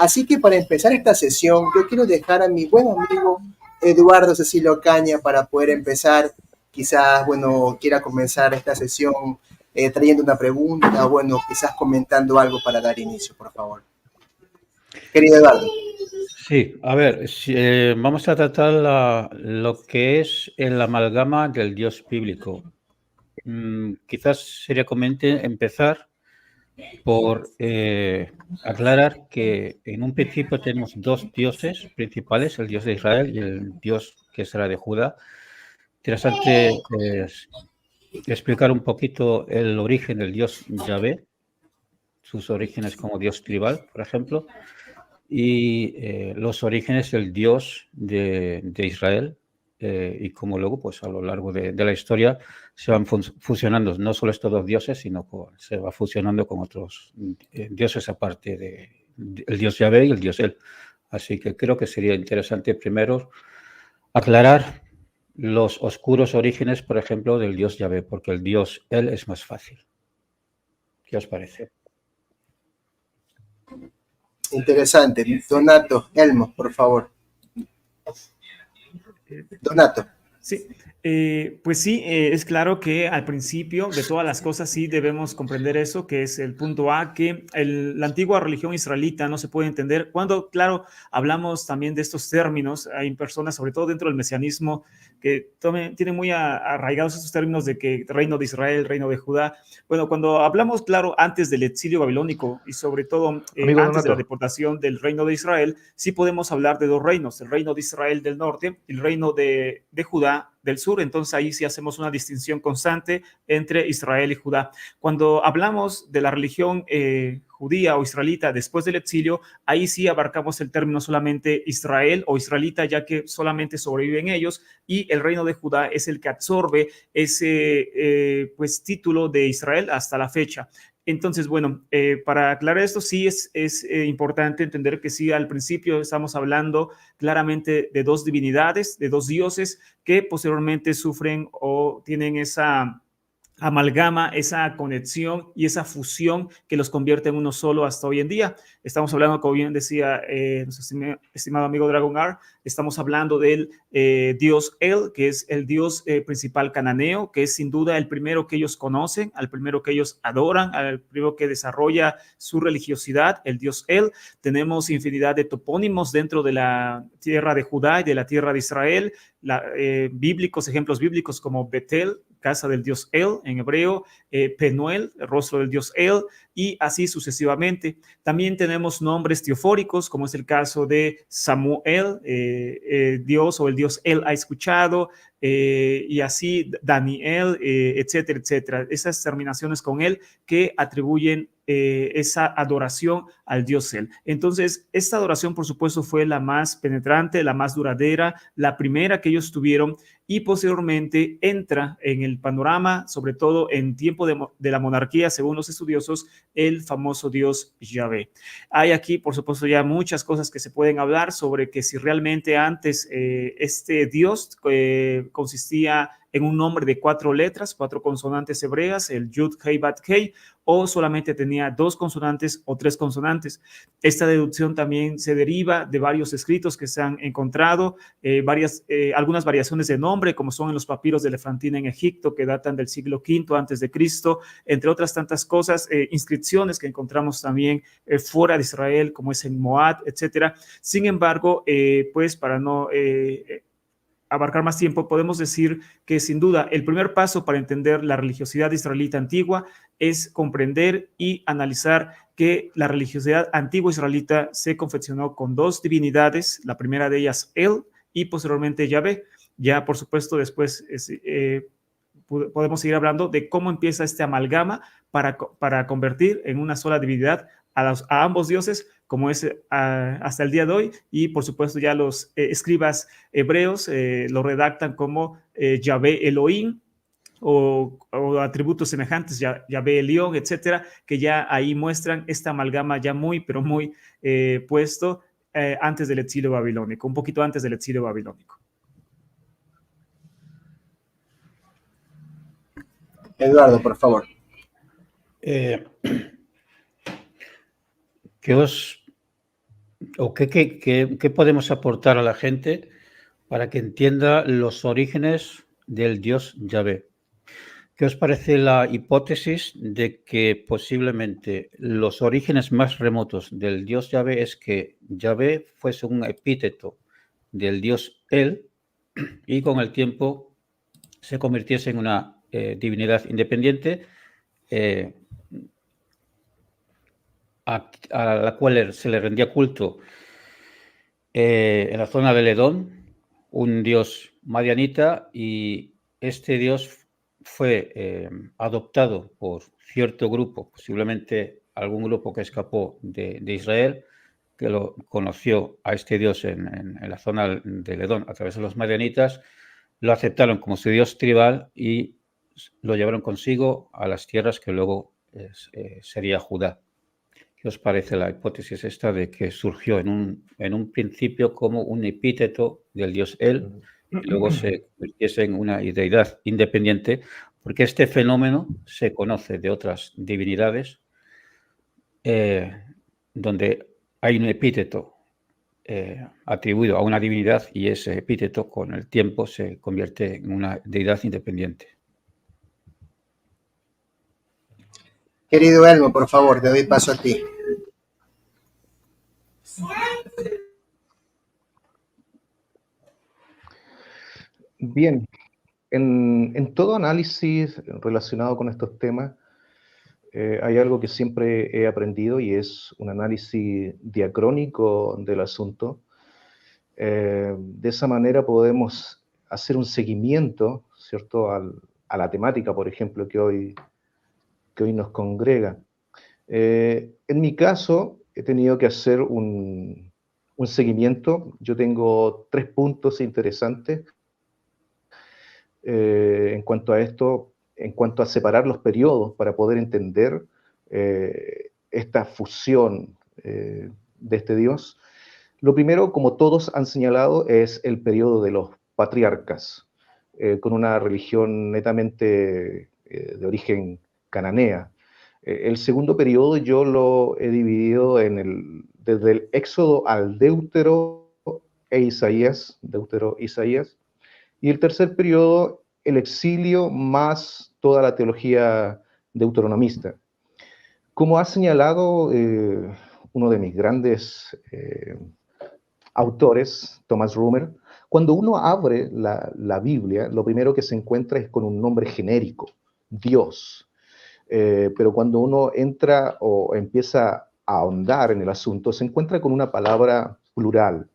Así que para empezar esta sesión, yo quiero dejar a mi buen amigo Eduardo Cecilio Caña para poder empezar. Quizás, bueno, quiera comenzar esta sesión trayendo una pregunta, bueno, quizás comentando algo para dar inicio, por favor. Querido Eduardo. Sí, a ver, vamos a tratar lo que es el amalgama del Dios bíblico. Quizás sería conveniente empezar por aclarar que en un principio tenemos dos dioses principales, el Dios de Israel y el Dios que será de Judá. Interesante explicar un poquito el origen del Dios Yahvé, sus orígenes como Dios tribal, por ejemplo, y los orígenes del Dios de Israel, y como luego, pues a lo largo de la historia, se van fusionando no solo estos dos dioses, sino que se va fusionando con otros dioses aparte del Dios Yahvé y el Dios El. Así que creo que sería interesante primero aclarar los oscuros orígenes, por ejemplo, del Dios Yahvé, porque el Dios El es más fácil. ¿Qué os parece? Interesante. Donato, Elmo, por favor. Donato. Sí, pues sí, es claro que al principio de todas las cosas sí debemos comprender eso, que es el punto A, que la antigua religión israelita no se puede entender cuando, claro, hablamos también de estos términos. Hay personas, sobre todo dentro del mesianismo, que tienen muy arraigados estos términos de que reino de Israel, reino de Judá. Bueno, cuando hablamos, claro, antes del exilio babilónico y sobre todo antes Donato, de la deportación del reino de Israel, sí podemos hablar de dos reinos, el reino de Israel del norte y el reino de Judá del sur. Entonces ahí sí hacemos una distinción constante entre Israel y Judá. Cuando hablamos de la religión judía o israelita después del exilio, ahí sí abarcamos el término solamente Israel o israelita, ya que solamente sobreviven ellos, y el reino de Judá es el que absorbe ese pues título de Israel hasta la fecha. Entonces, bueno, para aclarar esto, sí es importante entender que sí, al principio estamos hablando claramente de dos divinidades, de dos dioses que posteriormente sufren o tienen esa amalgama, esa conexión y esa fusión que los convierte en uno solo hasta hoy en día. Estamos hablando, como bien decía nuestro estimado amigo Dragon R, estamos hablando del Dios El, que es el Dios principal cananeo, que es sin duda el primero que ellos conocen, al primero que ellos adoran, al primero que desarrolla su religiosidad, el Dios El. Tenemos infinidad de topónimos dentro de la tierra de Judá y de la tierra de Israel, ejemplos bíblicos como Betel, casa del dios El en hebreo, Penuel, el rostro del dios El, y así sucesivamente. También tenemos nombres teofóricos, como es el caso de Samuel, Dios o el dios El ha escuchado, y así Daniel, etcétera, etcétera. Esas terminaciones con él que atribuyen esa adoración al Dios Él. Entonces, esta adoración, por supuesto, fue la más penetrante, la más duradera, la primera que ellos tuvieron, y posteriormente entra en el panorama, sobre todo en tiempo de la monarquía, según los estudiosos, el famoso Dios Yahvé. Hay aquí, por supuesto, ya muchas cosas que se pueden hablar sobre que si realmente antes este Dios consistía en un nombre de 4 letras, 4 consonantes hebreas, el Yud, Hei, Bat, Hei, o solamente tenía 2 consonantes o 3 consonantes. Esta deducción también se deriva de varios escritos que se han encontrado, algunas variaciones de nombre, como son en los papiros de Elefantina en Egipto, que datan del siglo V antes de Cristo, entre otras tantas cosas, inscripciones que encontramos también fuera de Israel, como es en Moab, etcétera. Sin embargo, pues para no abarcar más tiempo, podemos decir que sin duda el primer paso para entender la religiosidad israelita antigua es comprender y analizar que la religiosidad antigua israelita se confeccionó con 2 divinidades, la primera de ellas El y posteriormente Yahvé. Ya por supuesto después podemos seguir hablando de cómo empieza este amalgama para convertir en una sola divinidad a ambos dioses, como es hasta el día de hoy, y por supuesto ya los escribas hebreos lo redactan como Yahvé Elohim, o atributos semejantes, Yahvé Elión, etcétera, que ya ahí muestran esta amalgama ya muy, pero muy puesto antes del exilio babilónico, un poquito antes del exilio babilónico. Eduardo, por favor. ¿Qué os ¿O qué podemos aportar a la gente para que entienda los orígenes del Dios Yahvé? ¿Qué os parece la hipótesis de que posiblemente los orígenes más remotos del Dios Yahvé es que Yahvé fuese un epíteto del Dios El y con el tiempo se convirtiese en una divinidad independiente a la cual se le rendía culto en la zona del Edom, un dios madianita, y este dios fue adoptado por cierto grupo, posiblemente algún grupo que escapó de Israel, que lo conoció a este dios en la zona del Edom a través de los madianitas, lo aceptaron como su dios tribal y lo llevaron consigo a las tierras que luego sería Judá. ¿Qué os parece la hipótesis esta de que surgió en un principio como un epíteto del dios El y luego se convirtiese en una deidad independiente? Porque este fenómeno se conoce de otras divinidades donde hay un epíteto atribuido a una divinidad y ese epíteto con el tiempo se convierte en una deidad independiente. Querido Elmo, por favor, te doy paso a ti. Bien, en todo análisis relacionado con estos temas, hay algo que siempre he aprendido y es un análisis diacrónico del asunto. De esa manera podemos hacer un seguimiento, ¿cierto?, a la temática, por ejemplo, que hoy nos congrega. En mi caso, he tenido que hacer un seguimiento. Yo tengo 3 puntos interesantes en cuanto a esto, en cuanto a separar los periodos para poder entender esta fusión de este Dios. Lo primero, como todos han señalado, es el periodo de los patriarcas, con una religión netamente de origen cananea. El segundo periodo yo lo he dividido desde el Éxodo al Deutero e Isaías, Deutero Isaías, y el tercer periodo, el exilio más toda la teología deuteronomista. Como ha señalado uno de mis grandes autores, Thomas Rumer, cuando uno abre la Biblia, lo primero que se encuentra es con un nombre genérico, Dios. Pero cuando uno entra o empieza a ahondar en el asunto, se encuentra con una palabra plural,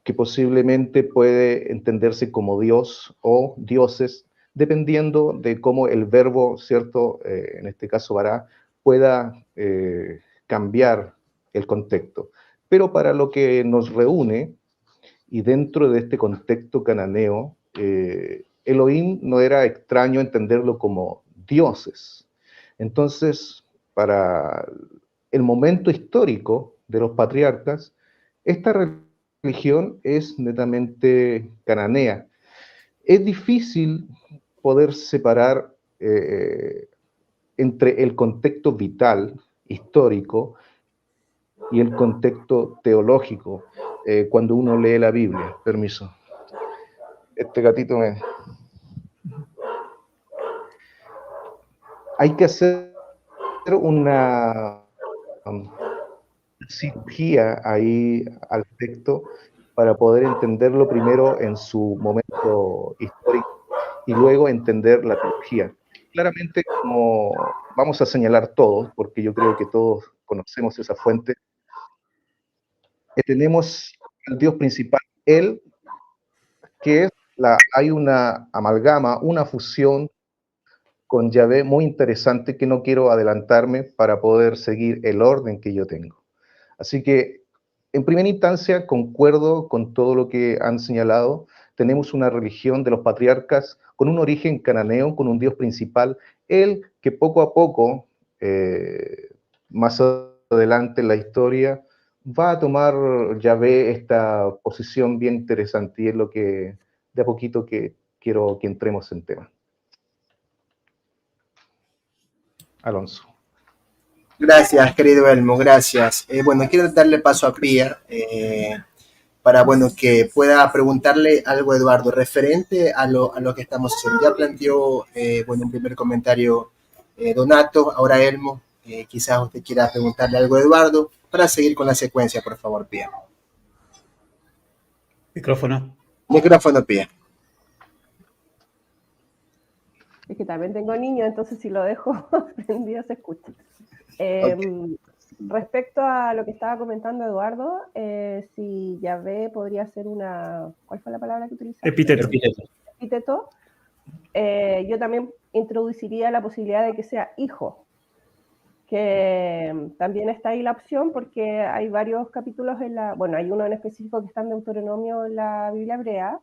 que posiblemente puede entenderse como Dios o dioses, dependiendo de cómo el verbo, ¿cierto?, en este caso vará, pueda cambiar el contexto. Pero para lo que nos reúne, y dentro de este contexto cananeo, Elohim no era extraño entenderlo como dioses. Entonces, para el momento histórico de los patriarcas, esta religión es netamente cananea. Es difícil poder separar entre el contexto vital, histórico, y el contexto teológico cuando uno lee la Biblia. Permiso. Este gatito me... Hay que hacer una cirugía ahí al texto para poder entenderlo primero en su momento histórico y luego entender la teología. Claramente, como vamos a señalar todos, porque yo creo que todos conocemos esa fuente, tenemos al Dios principal, Él, que es hay una amalgama, una fusión con Yahvé muy interesante que no quiero adelantarme para poder seguir el orden que yo tengo. Así que, en primera instancia, concuerdo con todo lo que han señalado. Tenemos una religión de los patriarcas con un origen cananeo, con un Dios principal, Él que poco a poco, más adelante en la historia, va a tomar Yahvé esta posición bien interesante y es lo que de a poquito que quiero que entremos en tema. Alonso. Gracias, querido Elmo, gracias. Bueno, quiero darle paso a Pía para, bueno, que pueda preguntarle algo a Eduardo referente a lo que estamos haciendo. Ya planteó, bueno, un primer comentario Donato, ahora Elmo. Quizás usted quiera preguntarle algo a Eduardo para seguir con la secuencia, por favor, Pía. Micrófono. Micrófono, Pía. Es que también tengo niños, entonces si lo dejo prendido se escucha. Respecto a lo que estaba comentando Eduardo, si Yahvé podría ser una... ¿Cuál fue la palabra que utilizaste? Epíteto. Epíteto. Yo también introduciría la posibilidad de que sea hijo, que también está ahí la opción porque hay varios capítulos bueno, hay uno en específico que está en Deuteronomio en la Biblia hebrea,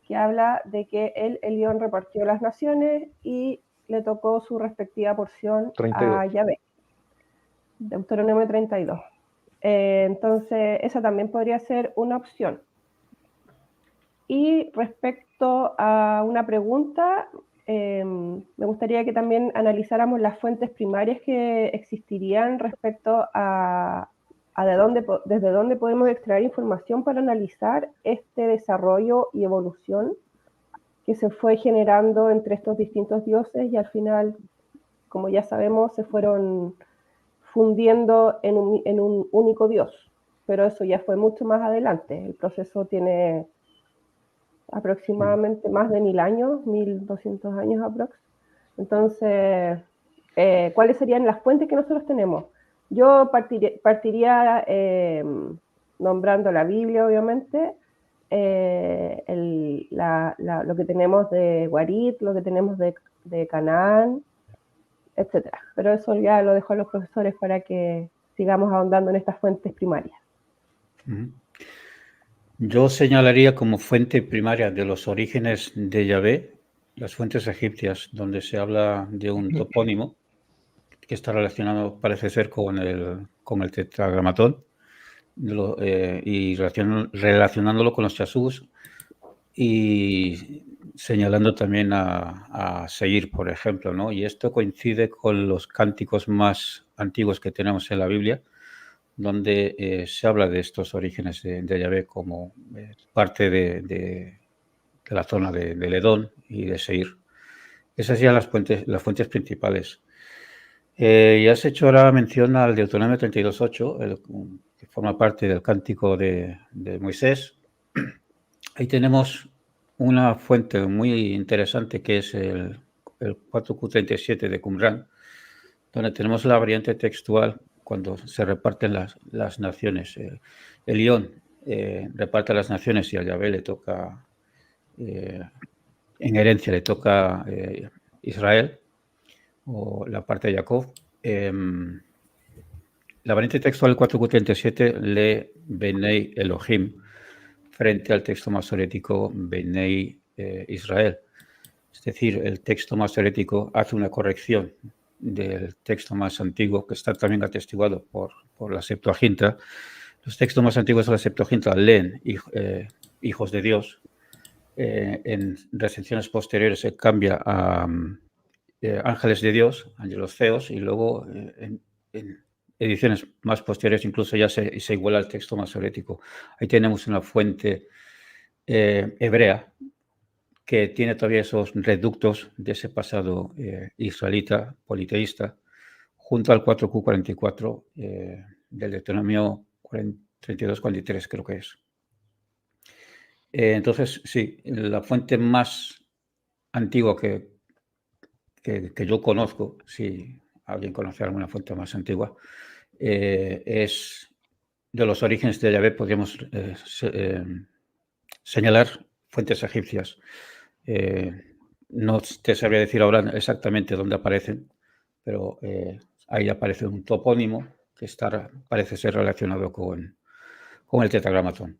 que habla de que él, Elión, repartió las naciones y le tocó su respectiva porción 32. A Yahvé. Deuteronomio 32. Entonces, esa también podría ser una opción. Y respecto a una pregunta, me gustaría que también analizáramos las fuentes primarias que existirían respecto a desde dónde podemos extraer información para analizar este desarrollo y evolución que se fue generando entre estos distintos dioses y al final, como ya sabemos, se fueron fundiendo en un único dios. Pero eso ya fue mucho más adelante. El proceso tiene aproximadamente más de 1000 años, 1200 años aprox. Entonces, ¿cuáles serían las fuentes que nosotros tenemos? Yo partiría nombrando la Biblia, obviamente, lo que tenemos de Guarit, lo que tenemos de Canaán, etc. Pero eso ya lo dejo a los profesores para que sigamos ahondando en estas fuentes primarias. Yo señalaría como fuente primaria de los orígenes de Yahvé las fuentes egipcias, donde se habla de un topónimo que está relacionado, parece ser, con el tetragramatón y relacionándolo con los chasús y señalando también a Seir, por ejemplo, ¿no? Y esto coincide con los cánticos más antiguos que tenemos en la Biblia, donde se habla de estos orígenes de Yahvé como parte de la zona del Edón y de Seir. Esas serían las fuentes principales. Ya has hecho ahora mención al Deuteronomio 32.8, que forma parte del cántico de Moisés. Ahí tenemos una fuente muy interesante que es el 4Q37 de Qumran, donde tenemos la variante textual cuando se reparten las naciones. Elión reparte las naciones y a Yahvé le toca, en herencia le toca Israel, o la parte de Jacob. La variante textual del 4Q37 lee Benei Elohim frente al texto masorético Benei Israel. Es decir, el texto masorético hace una corrección del texto más antiguo, que está también atestiguado por la Septuaginta. Los textos más antiguos de la Septuaginta leen hijos de Dios. En recensiones posteriores se cambia a ángeles de Dios, ángelos feos, y luego en ediciones más posteriores incluso ya se iguala al texto masorético. Ahí tenemos una fuente hebrea que tiene todavía esos reductos de ese pasado israelita, politeísta, junto al 4Q44 del Deuteronomio 32-43, creo que es. Entonces, sí, la fuente más antigua que yo conozco, si alguien conoce alguna fuente más antigua, es de los orígenes de Yahvé, podríamos señalar fuentes egipcias. No te sabría decir ahora exactamente dónde aparecen, pero ahí aparece un topónimo que parece ser relacionado con el tetragramatón.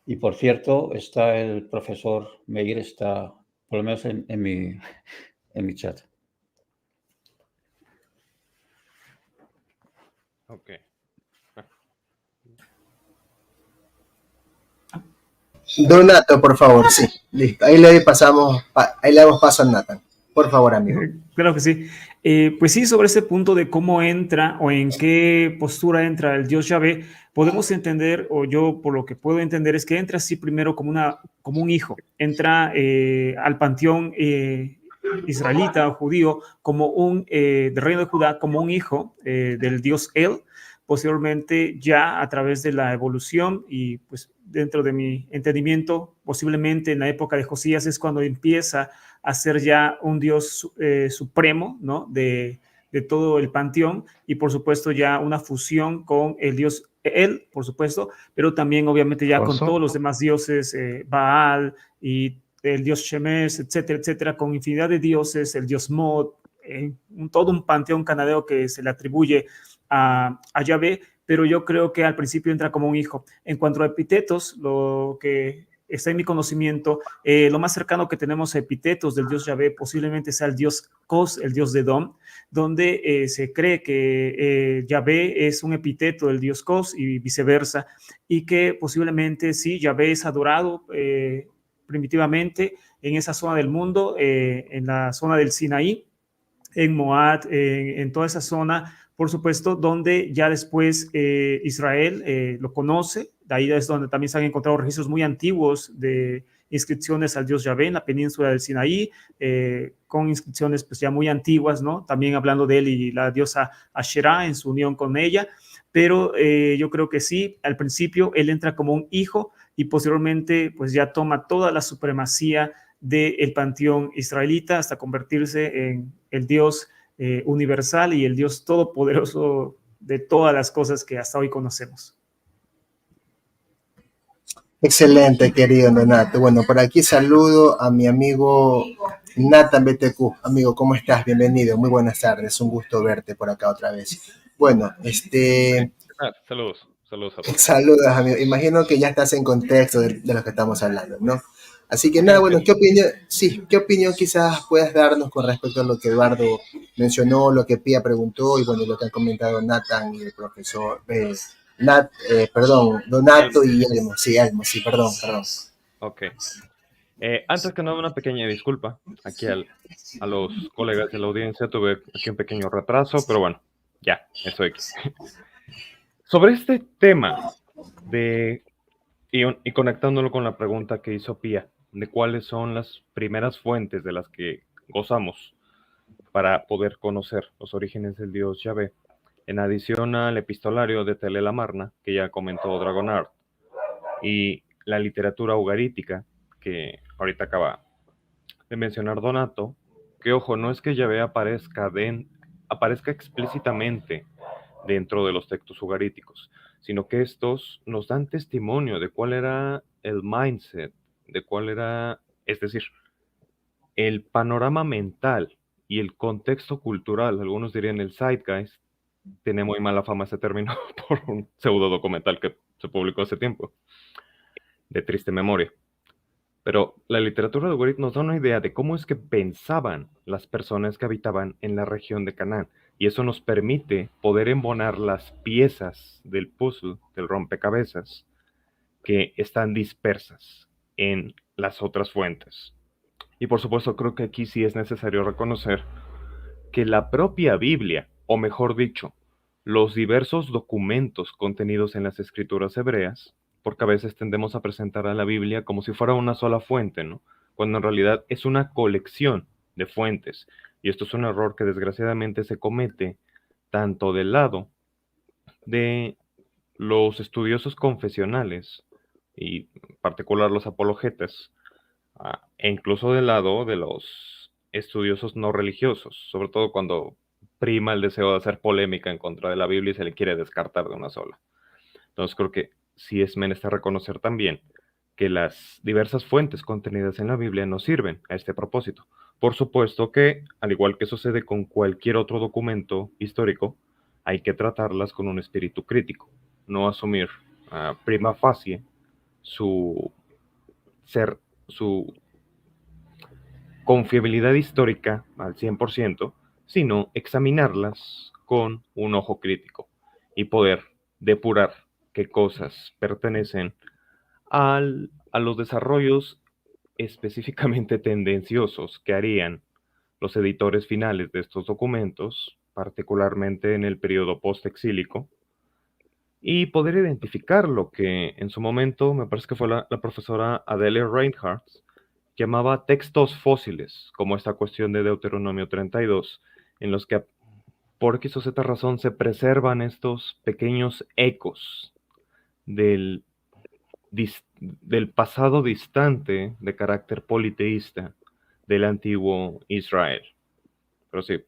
Y por cierto, está el profesor Meir, está por lo menos en mi chat. Ok. Donato, por favor, sí. Listo. Ahí le damos paso a Nathan. Por favor, amigo. Claro que sí. Pues sí, sobre ese punto de cómo entra o en qué postura entra el Dios Yahvé, podemos entender, o yo por lo que puedo entender, es que entra así primero como un hijo, entra al panteón israelita o judío como del reino de Judá, como un hijo del Dios El. Posteriormente, ya a través de la evolución y pues dentro de mi entendimiento, posiblemente en la época de Josías es cuando empieza a ser ya un Dios supremo, ¿no? De todo el panteón y por supuesto ya una fusión con el Dios él, por supuesto, pero también obviamente ya con todos los demás dioses, Baal y el dios Shemesh, etcétera, etcétera, con infinidad de dioses, el dios Mod, todo un panteón cananeo que se le atribuye a Yahvé, pero yo creo que al principio entra como un hijo. En cuanto a epítetos, lo que está en mi conocimiento, lo más cercano que tenemos a epítetos del dios Yahvé posiblemente sea el dios Kos, el dios de Dom, donde se cree que Yahvé es un epíteto del dios Kos y viceversa, y que posiblemente sí, Yahvé es adorado primitivamente en esa zona del mundo, en la zona del Sinaí, en Moab, en toda esa zona, por supuesto, donde ya después Israel lo conoce. De ahí es donde también se han encontrado registros muy antiguos de inscripciones al dios Yahvé en la península del Sinaí, con inscripciones pues ya muy antiguas, ¿no? También hablando de él y la diosa Asherah en su unión con ella. Pero yo creo que sí, al principio él entra como un hijo y posteriormente pues ya toma toda la supremacía del panteón israelita hasta convertirse en el Dios universal y el Dios todopoderoso de todas las cosas que hasta hoy conocemos. Excelente, querido Donato. Bueno, por aquí saludo a mi amigo Nathan BTQ. Amigo, ¿cómo estás? Bienvenido. Muy buenas tardes. Un gusto verte por acá otra vez. Bueno, saludos a todos. Saludos, amigo. Imagino que ya estás en contexto de lo que estamos hablando, ¿no? Así que nada, bueno, ¿qué opinión quizás puedas darnos con respecto a lo que Eduardo mencionó, lo que Pía preguntó y bueno, lo que han comentado Nathan y el profesor, Donato y Elmo, sí, perdón. Ok. Antes que nada, una pequeña disculpa aquí a los colegas de la audiencia, tuve aquí un pequeño retraso, pero bueno, ya, estoy aquí. Sobre este tema y conectándolo con la pregunta que hizo Pía, de cuáles son las primeras fuentes de las que gozamos para poder conocer los orígenes del dios Yahvé, en adición al epistolario de Tel el Amarna, que ya comentó Dragonard, y la literatura ugarítica, que ahorita acaba de mencionar Donato, que ojo, no es que Yahvé aparezca explícitamente dentro de los textos ugaríticos, sino que estos nos dan testimonio de cuál era el mindset, de cuál era, es decir, el panorama mental y el contexto cultural, algunos dirían el zeitgeist, tiene muy mala fama ese término por un pseudo documental que se publicó hace tiempo, de triste memoria. Pero la literatura de Ugarit nos da una idea de cómo es que pensaban las personas que habitaban en la región de Canaán. Y eso nos permite poder embonar las piezas del puzzle, del rompecabezas, que están dispersas en las otras fuentes. Y por supuesto, creo que aquí sí es necesario reconocer que la propia Biblia, o mejor dicho, los diversos documentos contenidos en las escrituras hebreas, porque a veces tendemos a presentar a la Biblia como si fuera una sola fuente, ¿no? Cuando en realidad es una colección de fuentes. Y esto es un error que desgraciadamente se comete tanto del lado de los estudiosos confesionales, y en particular los apologetas, e incluso del lado de los estudiosos no religiosos, sobre todo cuando prima el deseo de hacer polémica en contra de la Biblia y se le quiere descartar de una sola. Entonces creo que sí es menester reconocer también que las diversas fuentes contenidas en la Biblia nos sirven a este propósito. Por supuesto que, al igual que sucede con cualquier otro documento histórico, hay que tratarlas con un espíritu crítico, no asumir prima facie su confiabilidad histórica al 100%, sino examinarlas con un ojo crítico y poder depurar qué cosas pertenecen a los desarrollos específicamente tendenciosos que harían los editores finales de estos documentos, particularmente en el periodo postexílico, y poder identificar lo que en su momento, me parece que fue la profesora Adele Reinhardt, llamaba textos fósiles, como esta cuestión de Deuteronomio 32, en los que por X o Z razón se preservan estos pequeños ecos del pasado distante de carácter politeísta del antiguo Israel. Pero sí,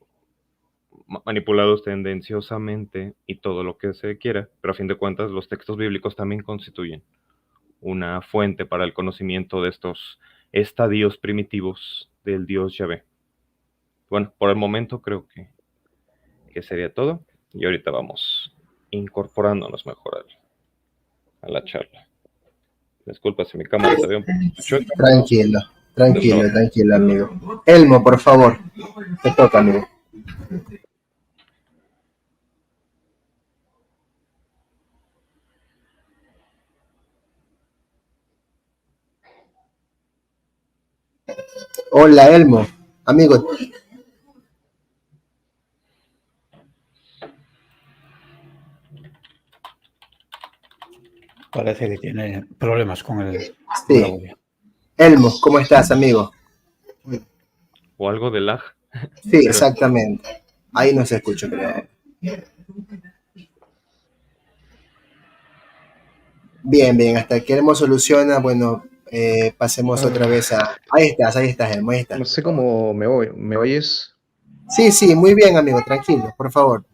manipulados tendenciosamente y todo lo que se quiera, pero a fin de cuentas los textos bíblicos también constituyen una fuente para el conocimiento de estos estadios primitivos del Dios Yahvé. Bueno, por el momento creo que sería todo, y ahorita vamos incorporándonos mejor a la charla. Disculpa si mi cámara se ve un poquito chueca. Tranquilo, amigo. Elmo, por favor, te toca, amigo. Hola, Elmo, amigo. Parece que tiene problemas con el Sí. audio. Elmo, ¿cómo estás, amigo? O algo de lag. Sí, exactamente. Ahí no se escucha, creo. Bien, hasta que Elmo soluciona, bueno, pasemos otra vez a... Ahí estás, Elmo, ahí estás. No sé cómo me oyes. Sí, muy bien, amigo, tranquilo, por favor.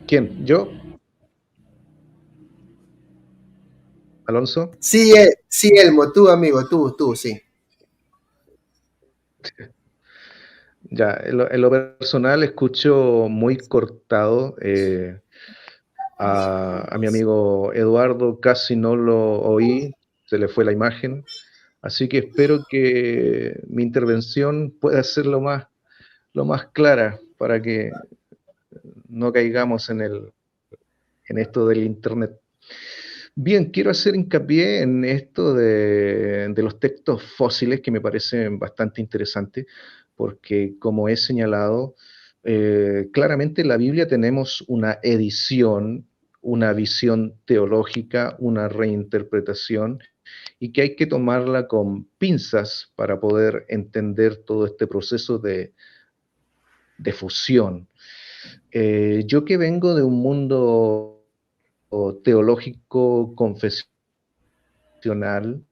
¿Quién? ¿Yo? ¿Alonso? Sí, Elmo, tú, amigo, tú, sí. Ya, en lo personal escucho muy cortado a mi amigo Eduardo, casi no lo oí, se le fue la imagen, así que espero que mi intervención pueda ser lo más clara para que no caigamos en esto del Internet. Bien, quiero hacer hincapié en esto de los textos fósiles que me parecen bastante interesantes, porque como he señalado, claramente en la Biblia tenemos una edición, una visión teológica, una reinterpretación, y que hay que tomarla con pinzas para poder entender todo este proceso de fusión. Yo que vengo de un mundo teológico confesional,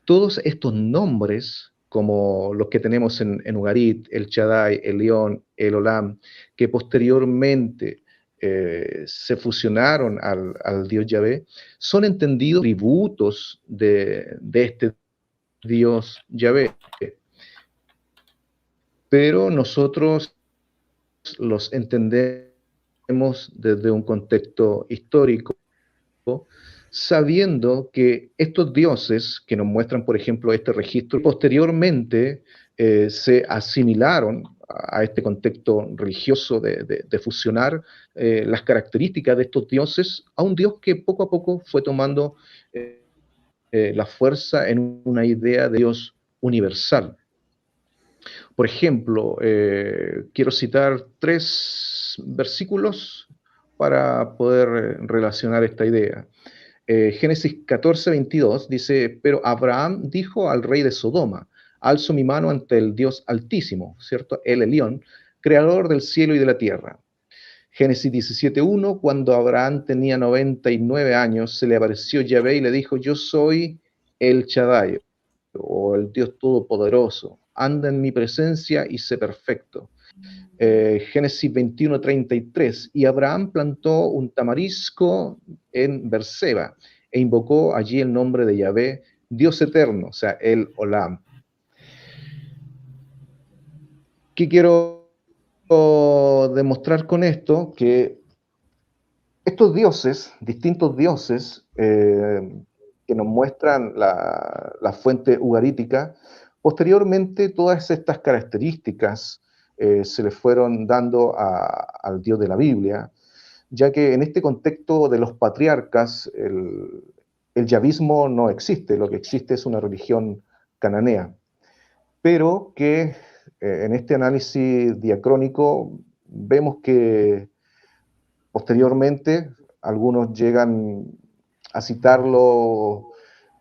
todos estos nombres, como los que tenemos en Ugarit, el Shaddai, el León, el Olam, que posteriormente se fusionaron al Dios Yahvé, son entendidos tributos de este Dios Yahvé. Pero nosotros los entendemos desde un contexto histórico, sabiendo que estos dioses que nos muestran, por ejemplo, este registro, posteriormente se asimilaron a este contexto religioso de fusionar las características de estos dioses a un dios que poco a poco fue tomando la fuerza en una idea de Dios universal. Por ejemplo, quiero citar 3 versículos para poder relacionar esta idea. Génesis 14:22 dice, pero Abraham dijo al rey de Sodoma, alzo mi mano ante el Dios Altísimo, ¿cierto? El Elión, creador del cielo y de la tierra. Génesis 17:1, cuando Abraham tenía 99 años, se le apareció Yahvé y le dijo, yo soy el Shaddai, o el Dios Todopoderoso, anda en mi presencia y sé perfecto. Génesis 21:33, y Abraham plantó un tamarisco en Berseba e invocó allí el nombre de Yahvé, Dios eterno, o sea, el Olam. ¿Qué quiero demostrar con esto? Que estos dioses, distintos dioses, que nos muestran la fuente ugarítica, posteriormente todas estas características se le fueron dando al Dios de la Biblia, ya que en este contexto de los patriarcas, el yavismo no existe, lo que existe es una religión cananea, pero que en este análisis diacrónico vemos que posteriormente algunos llegan a citarlo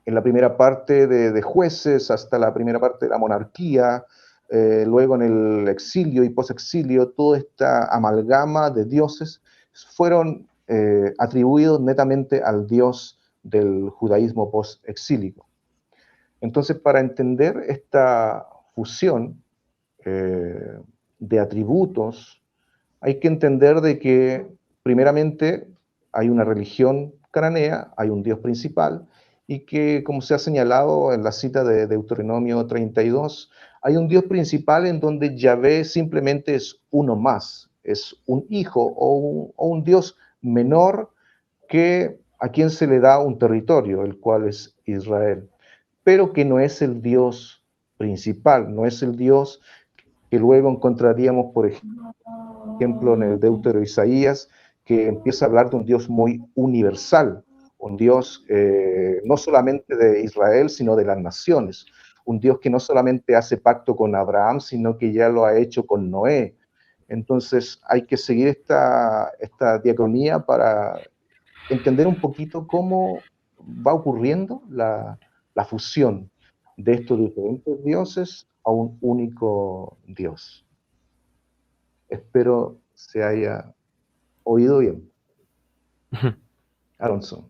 en la primera parte de Jueces hasta la primera parte de la monarquía, luego en el exilio y posexilio, toda esta amalgama de dioses fueron atribuidos netamente al dios del judaísmo post-exílico. Entonces, para entender esta fusión de atributos, hay que entender de que, primeramente, hay una religión cananea, hay un dios principal, y que, como se ha señalado en la cita de Deuteronomio 32, hay un dios principal en donde Yahvé simplemente es uno más, es un hijo o un dios menor a quien se le da un territorio, el cual es Israel, pero que no es el Dios principal, no es el Dios que luego encontraríamos, por ejemplo, en el Deutero Isaías, que empieza a hablar de un Dios muy universal, un Dios no solamente de Israel, sino de las naciones, un Dios que no solamente hace pacto con Abraham, sino que ya lo ha hecho con Noé. Entonces hay que seguir esta diacronía para entender un poquito cómo va ocurriendo la fusión de estos diferentes dioses a un único Dios. Espero se haya oído bien. Alonso.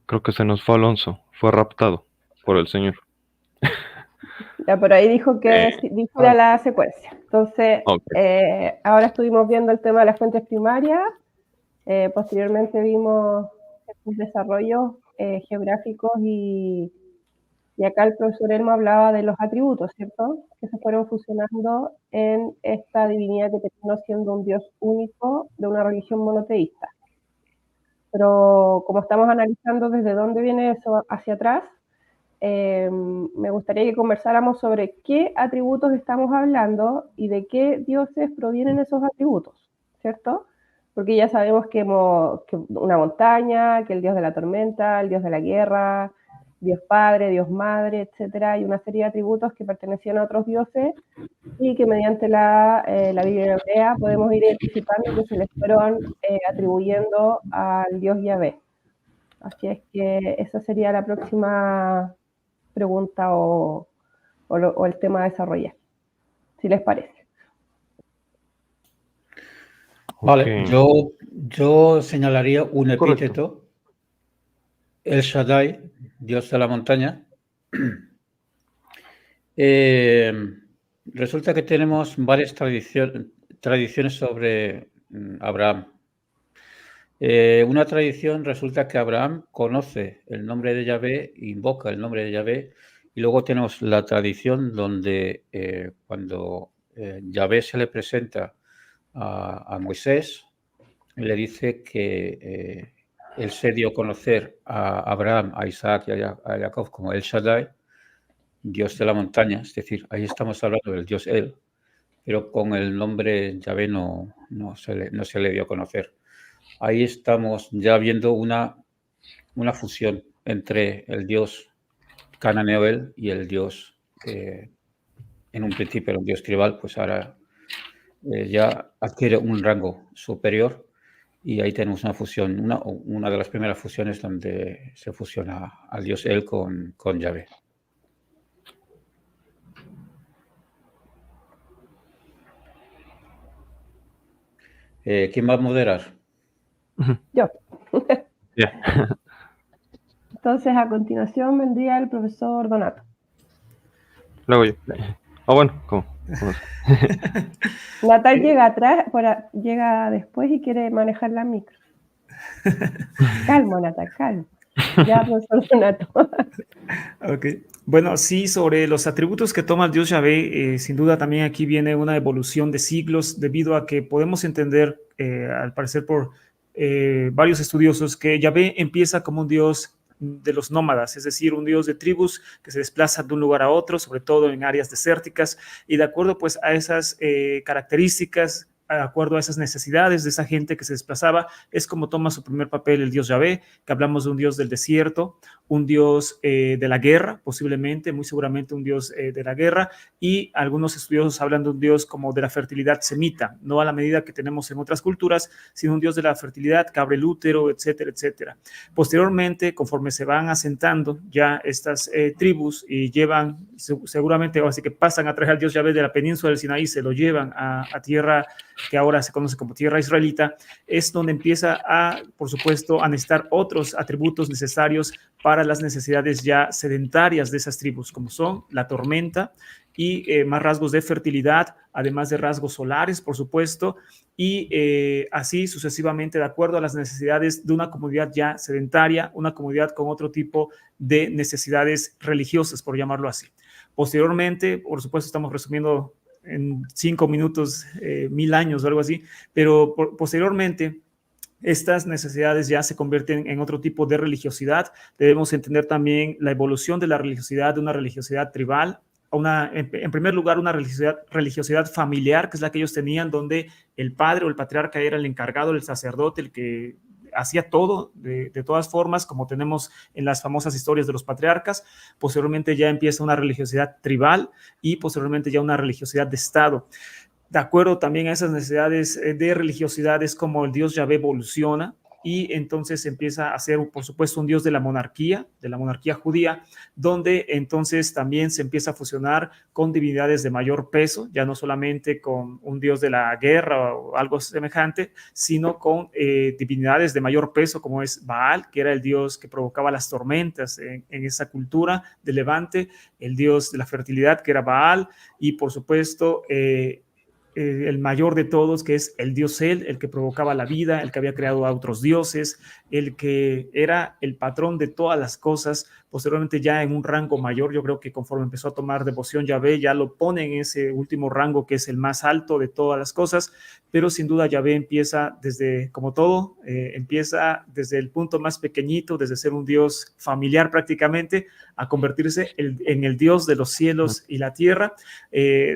Creo que se nos fue Alonso, fue raptado por el Señor. Ya por ahí dijo que dijera la secuencia. Entonces, Okay. Ahora estuvimos viendo el tema de las fuentes primarias. Posteriormente vimos los desarrollos geográficos y acá el profesor Elmo hablaba de los atributos, ¿cierto? Que se fueron fusionando en esta divinidad que terminó siendo un Dios único de una religión monoteísta. Pero como estamos analizando desde dónde viene eso hacia atrás, me gustaría que conversáramos sobre qué atributos estamos hablando y de qué dioses provienen esos atributos, ¿cierto? Porque ya sabemos que una montaña, que el dios de la tormenta, el dios de la guerra, Dios Padre, Dios Madre, etcétera, y una serie de atributos que pertenecían a otros dioses y que mediante la Biblia hebrea podemos ir identificando que se les fueron atribuyendo al dios Yahvé. Así es que esa sería la próxima pregunta o el tema a desarrollar, si les parece. Vale, yo señalaría un epíteto, El Shaddai, Dios de la montaña. Resulta que tenemos varias tradiciones sobre Abraham. Una tradición resulta que Abraham conoce el nombre de Yahvé, invoca el nombre de Yahvé, y luego tenemos la tradición donde cuando Yahvé se le presenta a Moisés, le dice que él se dio a conocer a Abraham, a Isaac y a Jacob como El Shaddai, Dios de la montaña, es decir, ahí estamos hablando del Dios él, pero con el nombre Yahvé no se le dio a conocer. Ahí estamos ya viendo una fusión entre el dios cananeo él y el dios, en un principio era un dios tribal, pues ahora ya adquiere un rango superior y ahí tenemos una fusión, una de las primeras fusiones donde se fusiona al dios él con Yahvé. ¿Quién va a moderar? Yo. Yeah. Entonces, a continuación vendría el profesor Donato. Luego yo. Bueno, ¿cómo? Natal llega atrás, llega después y quiere manejar la micro. Calma, Natal, calma. Ya, profesor Donato. Ok. Bueno, sí, sobre los atributos que toma el Dios Yahvé, sin duda también aquí viene una evolución de siglos, debido a que podemos entender, al parecer por varios estudiosos, que Yahvé empieza como un Dios de los nómadas, es decir, un Dios de tribus que se desplaza de un lugar a otro, sobre todo en áreas desérticas, y de acuerdo pues a esas características de acuerdo a esas necesidades de esa gente que se desplazaba, es como toma su primer papel el Dios Yahvé, que hablamos de un Dios del desierto, un Dios de la guerra, posiblemente, muy seguramente un Dios de la guerra, y algunos estudiosos hablan de un Dios como de la fertilidad semita, no a la medida que tenemos en otras culturas, sino un Dios de la fertilidad que abre el útero, etcétera, etcétera. Posteriormente, conforme se van asentando ya estas tribus y llevan, seguramente, así que pasan a traer al Dios Yahvé de la península del Sinaí, se lo llevan a tierra que ahora se conoce como tierra israelita, es donde empieza a, por supuesto, a necesitar otros atributos necesarios para las necesidades ya sedentarias de esas tribus, como son la tormenta y más rasgos de fertilidad, además de rasgos solares, por supuesto, y así sucesivamente de acuerdo a las necesidades de una comunidad ya sedentaria, una comunidad con otro tipo de necesidades religiosas, por llamarlo así. Posteriormente, por supuesto, estamos resumiendo en 5 minutos, 1000 años o algo así, pero posteriormente estas necesidades ya se convierten en otro tipo de religiosidad. Debemos entender también la evolución de la religiosidad, de una religiosidad tribal, en primer lugar, una religiosidad familiar, que es la que ellos tenían, donde el padre o el patriarca era el encargado, el sacerdote, el que hacía todo de todas formas, como tenemos en las famosas historias de los patriarcas. Posteriormente ya empieza una religiosidad tribal y posteriormente ya una religiosidad de Estado. De acuerdo también a esas necesidades de religiosidades, como el Dios Yahvé evoluciona y entonces empieza a ser, por supuesto, un Dios de la monarquía judía, donde entonces también se empieza a fusionar con divinidades de mayor peso, ya no solamente con un Dios de la guerra o algo semejante, sino con divinidades de mayor peso, como es Baal, que era el Dios que provocaba las tormentas en esa cultura de Levante, el Dios de la fertilidad, que era Baal, y por supuesto, el mayor de todos, que es el dios el que provocaba la vida, el que había creado a otros dioses, el que era el patrón de todas las cosas. Posteriormente ya en un rango mayor, yo creo que conforme empezó a tomar devoción Yahvé, ya lo pone en ese último rango que es el más alto de todas las cosas, pero sin duda Yahvé empieza desde, como todo, empieza desde el punto más pequeñito, desde ser un dios familiar prácticamente, a convertirse en el dios de los cielos y la tierra.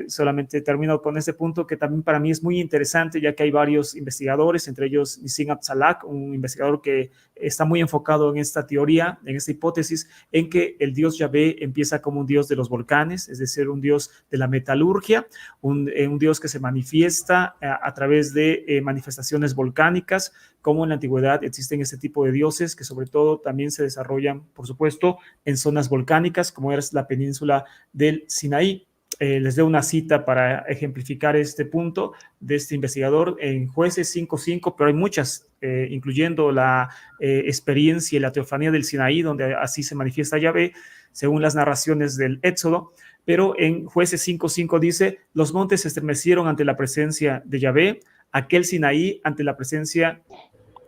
Solamente termino con este punto que también para mí es muy interesante, ya que hay varios investigadores, entre ellos Nissim Absalak, un investigador que está muy enfocado en esta teoría, en esta hipótesis, en que el dios Yahvé empieza como un dios de los volcanes, es decir, un dios de la metalurgia, un dios que se manifiesta a través de manifestaciones volcánicas, como en la antigüedad existen este tipo de dioses que sobre todo también se desarrollan, por supuesto, en zonas volcánicas, como es la península del Sinaí. Les doy una cita para ejemplificar este punto de este investigador en Jueces 5:5, pero hay muchas, incluyendo la experiencia y la teofanía del Sinaí, donde así se manifiesta Yahvé, según las narraciones del Éxodo. Pero en Jueces 5:5 dice: los montes se estremecieron ante la presencia de Yahvé, aquel Sinaí ante la presencia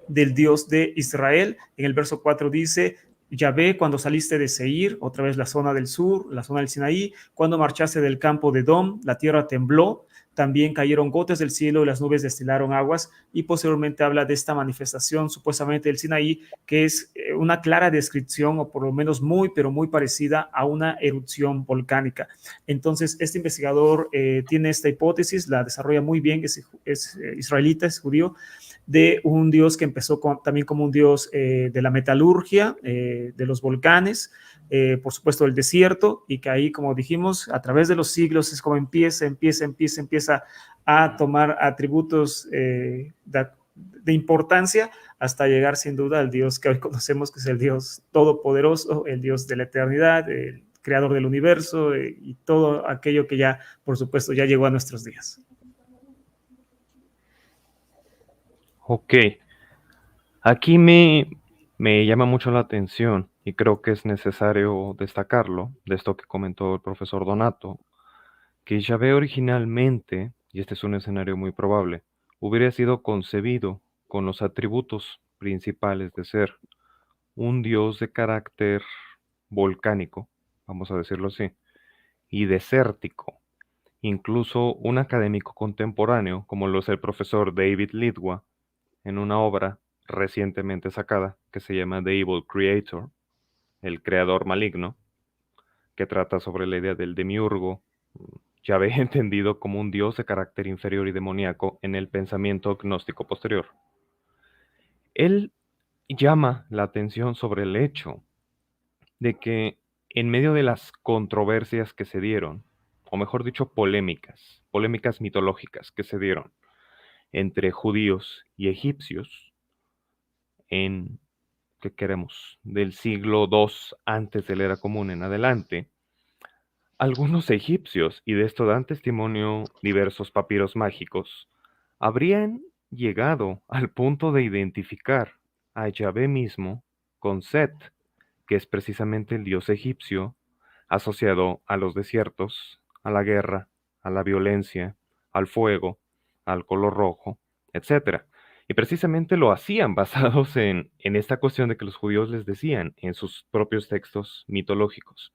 del Dios de Israel. En el verso 4 dice: Yahvé, cuando saliste de Seir, otra vez la zona del sur, la zona del Sinaí, cuando marchaste del campo de Edom, la tierra tembló, también cayeron gotas del cielo y las nubes destilaron aguas, y posteriormente habla de esta manifestación supuestamente del Sinaí, que es una clara descripción, o por lo menos muy, pero muy parecida a una erupción volcánica. Entonces, este investigador tiene esta hipótesis, la desarrolla muy bien, es israelita, es judío, de un dios que empezó también como un dios de la metalurgia, de los volcanes, por supuesto del desierto, y que ahí, como dijimos, a través de los siglos es como empieza a tomar atributos de importancia hasta llegar sin duda al Dios que hoy conocemos, que es el Dios todopoderoso, el Dios de la eternidad, el creador del universo y todo aquello que ya, por supuesto, ya llegó a nuestros días. Ok, aquí me llama mucho la atención y creo que es necesario destacarlo, de esto que comentó el profesor Donato, que Yahvé originalmente, y este es un escenario muy probable, hubiera sido concebido con los atributos principales de ser un dios de carácter volcánico, vamos a decirlo así, y desértico. Incluso un académico contemporáneo, como lo es el profesor David Lidwa, en una obra recientemente sacada que se llama The Evil Creator, el creador maligno, que trata sobre la idea del demiurgo, Yahvé entendido como un dios de carácter inferior y demoníaco en el pensamiento gnóstico posterior. Él llama la atención sobre el hecho de que en medio de las controversias que se dieron, o mejor dicho, polémicas mitológicas que se dieron entre judíos y egipcios en, ¿qué queremos?, del siglo II antes de la era común en adelante, algunos egipcios, y de esto dan testimonio diversos papiros mágicos, habrían llegado al punto de identificar a Yahvé mismo con Set, que es precisamente el dios egipcio asociado a los desiertos, a la guerra, a la violencia, al fuego, al color rojo, etc. Y precisamente lo hacían basados en esta cuestión de que los judíos les decían en sus propios textos mitológicos.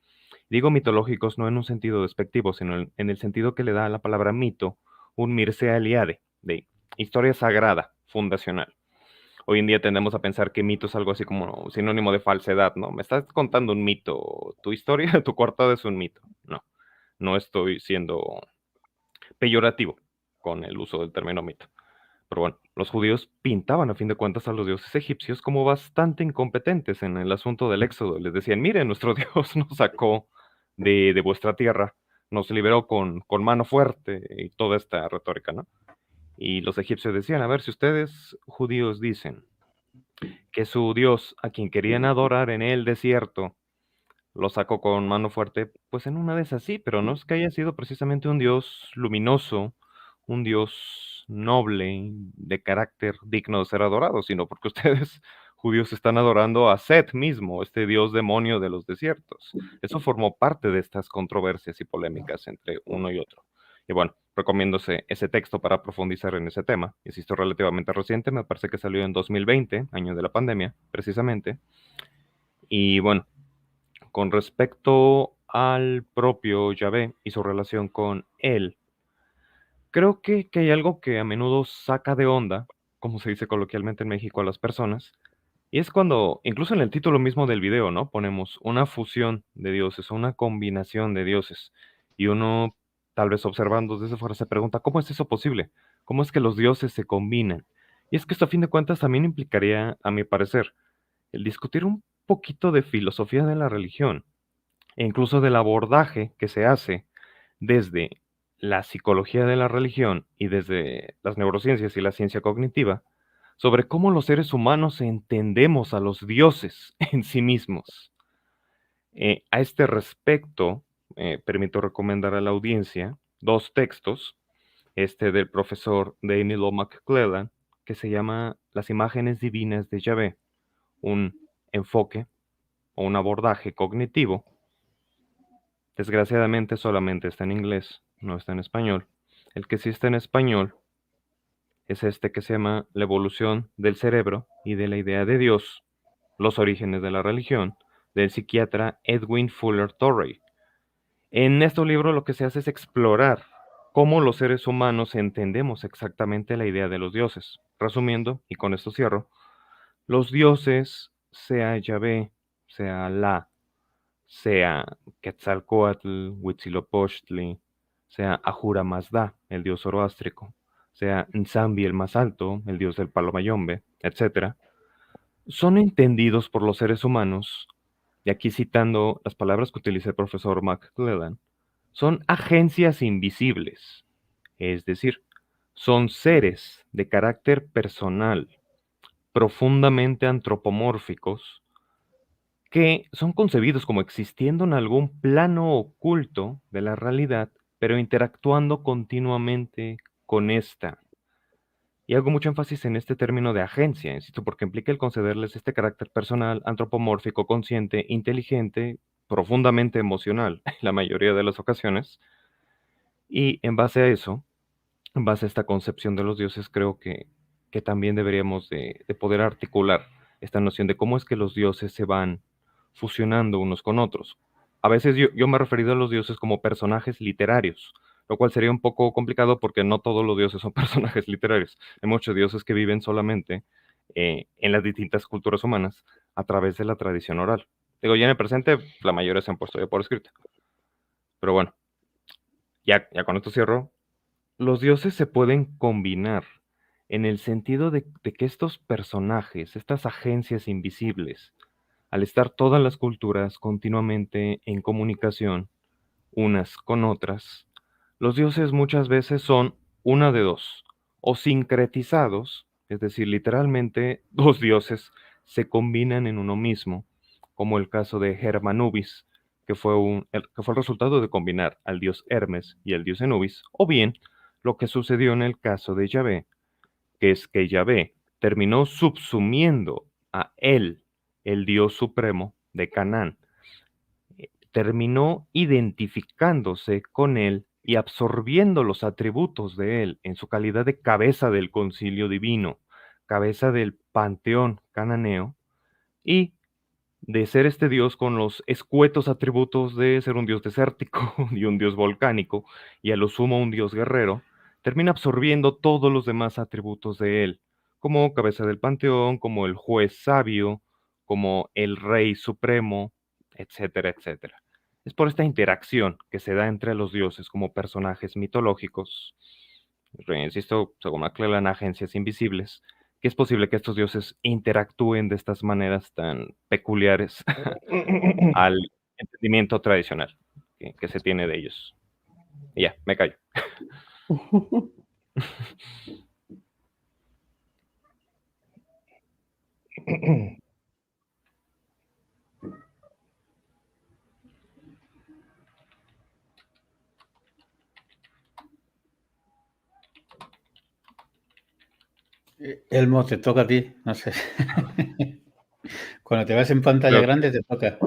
Digo mitológicos no en un sentido despectivo, sino en el sentido que le da a la palabra mito un Mircea Eliade, de historia sagrada, fundacional. Hoy en día tendemos a pensar que mito es algo así como sinónimo de falsedad, ¿no? Me estás contando un mito, tu historia, tu coartada es un mito. No, no estoy siendo peyorativo con el uso del término mito. Pero bueno, los judíos pintaban a fin de cuentas a los dioses egipcios como bastante incompetentes en el asunto del éxodo. Les decían, mire, nuestro Dios nos sacó de vuestra tierra, nos liberó con mano fuerte y toda esta retórica, ¿no? Y los egipcios decían, a ver, si ustedes judíos dicen que su Dios, a quien querían adorar en el desierto, lo sacó con mano fuerte, pues en una de esas sí, pero no es que haya sido precisamente un Dios luminoso, un Dios noble, de carácter digno de ser adorado, sino porque ustedes, judíos, están adorando a Set mismo, este Dios demonio de los desiertos. Eso formó parte de estas controversias y polémicas entre uno y otro. Y bueno, recomiendo ese texto para profundizar en ese tema. Insisto, relativamente reciente, me parece que salió en 2020, año de la pandemia, precisamente. Y bueno, con respecto al propio Yahvé y su relación con él, creo que hay algo que a menudo saca de onda, como se dice coloquialmente en México a las personas, y es cuando, incluso en el título mismo del video, ¿no? Ponemos una fusión de dioses, una combinación de dioses, y uno, tal vez observando desde fuera, se pregunta, ¿cómo es eso posible? ¿Cómo es que los dioses se combinan? Y es que esto a fin de cuentas también implicaría, a mi parecer, el discutir un poquito de filosofía de la religión e incluso del abordaje que se hace desde la psicología de la religión y desde las neurociencias y la ciencia cognitiva sobre cómo los seres humanos entendemos a los dioses en sí mismos. A este respecto, permito recomendar a la audiencia dos textos, este del profesor Daniel McClellan, que se llama Las imágenes divinas de Yahvé, un enfoque o un abordaje cognitivo. Desgraciadamente solamente está en inglés, no está en español. El que sí está en español es este que se llama La evolución del cerebro y de la idea de Dios, los orígenes de la religión, del psiquiatra Edwin Fuller Torrey. En este libro lo que se hace es explorar cómo los seres humanos entendemos exactamente la idea de los dioses. Resumiendo, y con esto cierro, los dioses, sea Yahvé, sea Alá, sea Quetzalcóatl, Huitzilopochtli, sea Ahura Mazda, el dios zoroástrico, sea Nzambi el más alto, el dios del palo mayombe, etc., son entendidos por los seres humanos, y aquí citando las palabras que utiliza el profesor McClellan, son agencias invisibles, es decir, son seres de carácter personal, profundamente antropomórficos, que son concebidos como existiendo en algún plano oculto de la realidad, pero interactuando continuamente con esta. Y hago mucho énfasis en este término de agencia, insisto, porque implica el concederles este carácter personal, antropomórfico, consciente, inteligente, profundamente emocional, en la mayoría de las ocasiones. Y en base a eso, en base a esta concepción de los dioses, creo que también deberíamos de poder articular esta noción de cómo es que los dioses se van fusionando unos con otros. A veces yo me he referido a los dioses como personajes literarios, lo cual sería un poco complicado porque no todos los dioses son personajes literarios. Hay muchos dioses que viven solamente en las distintas culturas humanas a través de la tradición oral. Digo, ya en el presente la mayoría se han puesto ya por escrito. Pero bueno, ya con esto cierro, los dioses se pueden combinar en el sentido de que estos personajes, estas agencias invisibles, al estar todas las culturas continuamente en comunicación unas con otras, los dioses muchas veces son una de dos, o sincretizados, es decir, literalmente dos dioses se combinan en uno mismo, como el caso de Hermanubis, que fue el resultado de combinar al dios Hermes y al dios Anubis, o bien lo que sucedió en el caso de Yahvé, que es que Yahvé terminó subsumiendo a él, el dios supremo de Canaán, terminó identificándose con él y absorbiendo los atributos de él en su calidad de cabeza del concilio divino, cabeza del panteón cananeo, y de ser este dios con los escuetos atributos de ser un dios desértico y un dios volcánico, y a lo sumo un dios guerrero, termina absorbiendo todos los demás atributos de él, como cabeza del panteón, como el juez sabio, como el rey supremo, etcétera, etcétera. Es por esta interacción que se da entre los dioses como personajes mitológicos, insisto, según McClellan, agencias invisibles, que es posible que estos dioses interactúen de estas maneras tan peculiares al entendimiento tradicional que se tiene de ellos. Y ya, me callo. Elmo, te toca a ti, no sé. Cuando te ves en pantalla grande, te toca.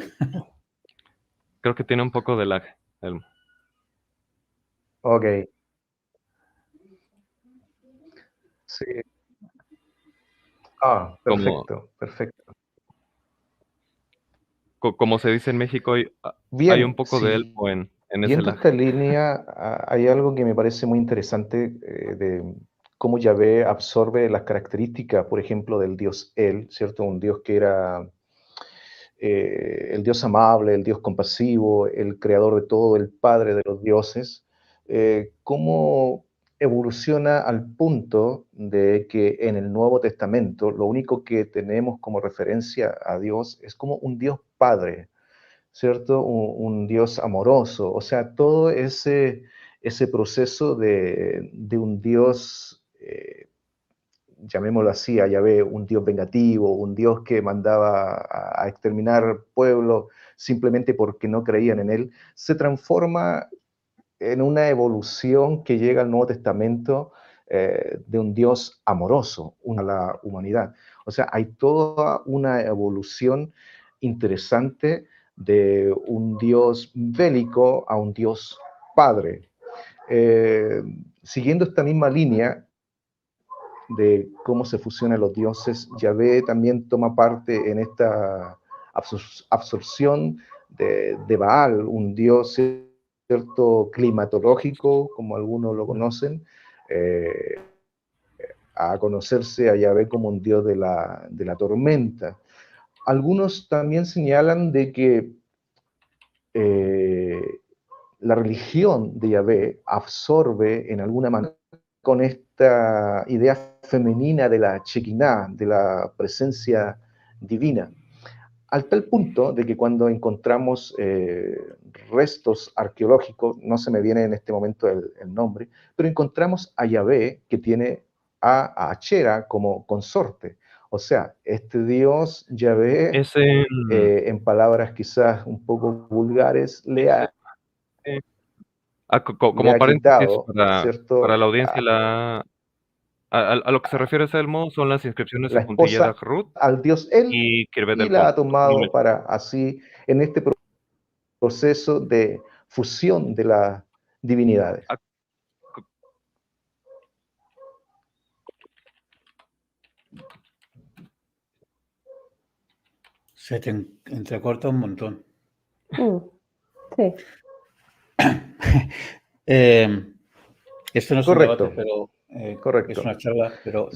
Creo que tiene un poco de lag, Elmo. Ok. Sí. Perfecto, perfecto. Como se dice en México, Bien, hay un poco de Elmo en ese lag. esta línea, hay algo que me parece muy interesante de cómo Yahvé absorbe las características, por ejemplo, del dios El, ¿cierto? Un dios que era el dios amable, el dios compasivo, el creador de todo, el padre de los dioses. Cómo evoluciona al punto de que en el Nuevo Testamento lo único que tenemos como referencia a Dios es como un Dios Padre, ¿cierto? Un Dios amoroso, o sea, todo ese proceso de un Dios, llamémoslo así, a Yahvé, un Dios vengativo, un Dios que mandaba a exterminar pueblos simplemente porque no creían en él, se transforma en una evolución que llega al Nuevo Testamento de un Dios amoroso a la humanidad. O sea, hay toda una evolución interesante de un Dios bélico a un Dios padre. Siguiendo esta misma línea de cómo se fusionan los dioses, Yahvé también toma parte en esta absorción de Baal, un dios cierto climatológico, como algunos lo conocen, a conocerse a Yahvé como un dios de la tormenta. Algunos también señalan de que la religión de Yahvé absorbe en alguna manera con esta idea femenina de la Shekinah, de la presencia divina, al tal punto de que cuando encontramos restos arqueológicos, no se me viene en este momento el nombre, pero encontramos a Yahvé que tiene a Achera como consorte. O sea, este dios Yahvé, en palabras quizás un poco vulgares, le ha como paréntesis quitado, ¿cierto? para la audiencia, a lo que se refiere Selmo son las inscripciones de La esposa Ruth al dios él y Kirvet y del la Pont. ha tomado para así, en este proceso de fusión de las divinidades. Se te entrecorta un montón. Sí. Esto no es Correcto. un debate, pero Correcto. es una charla, pero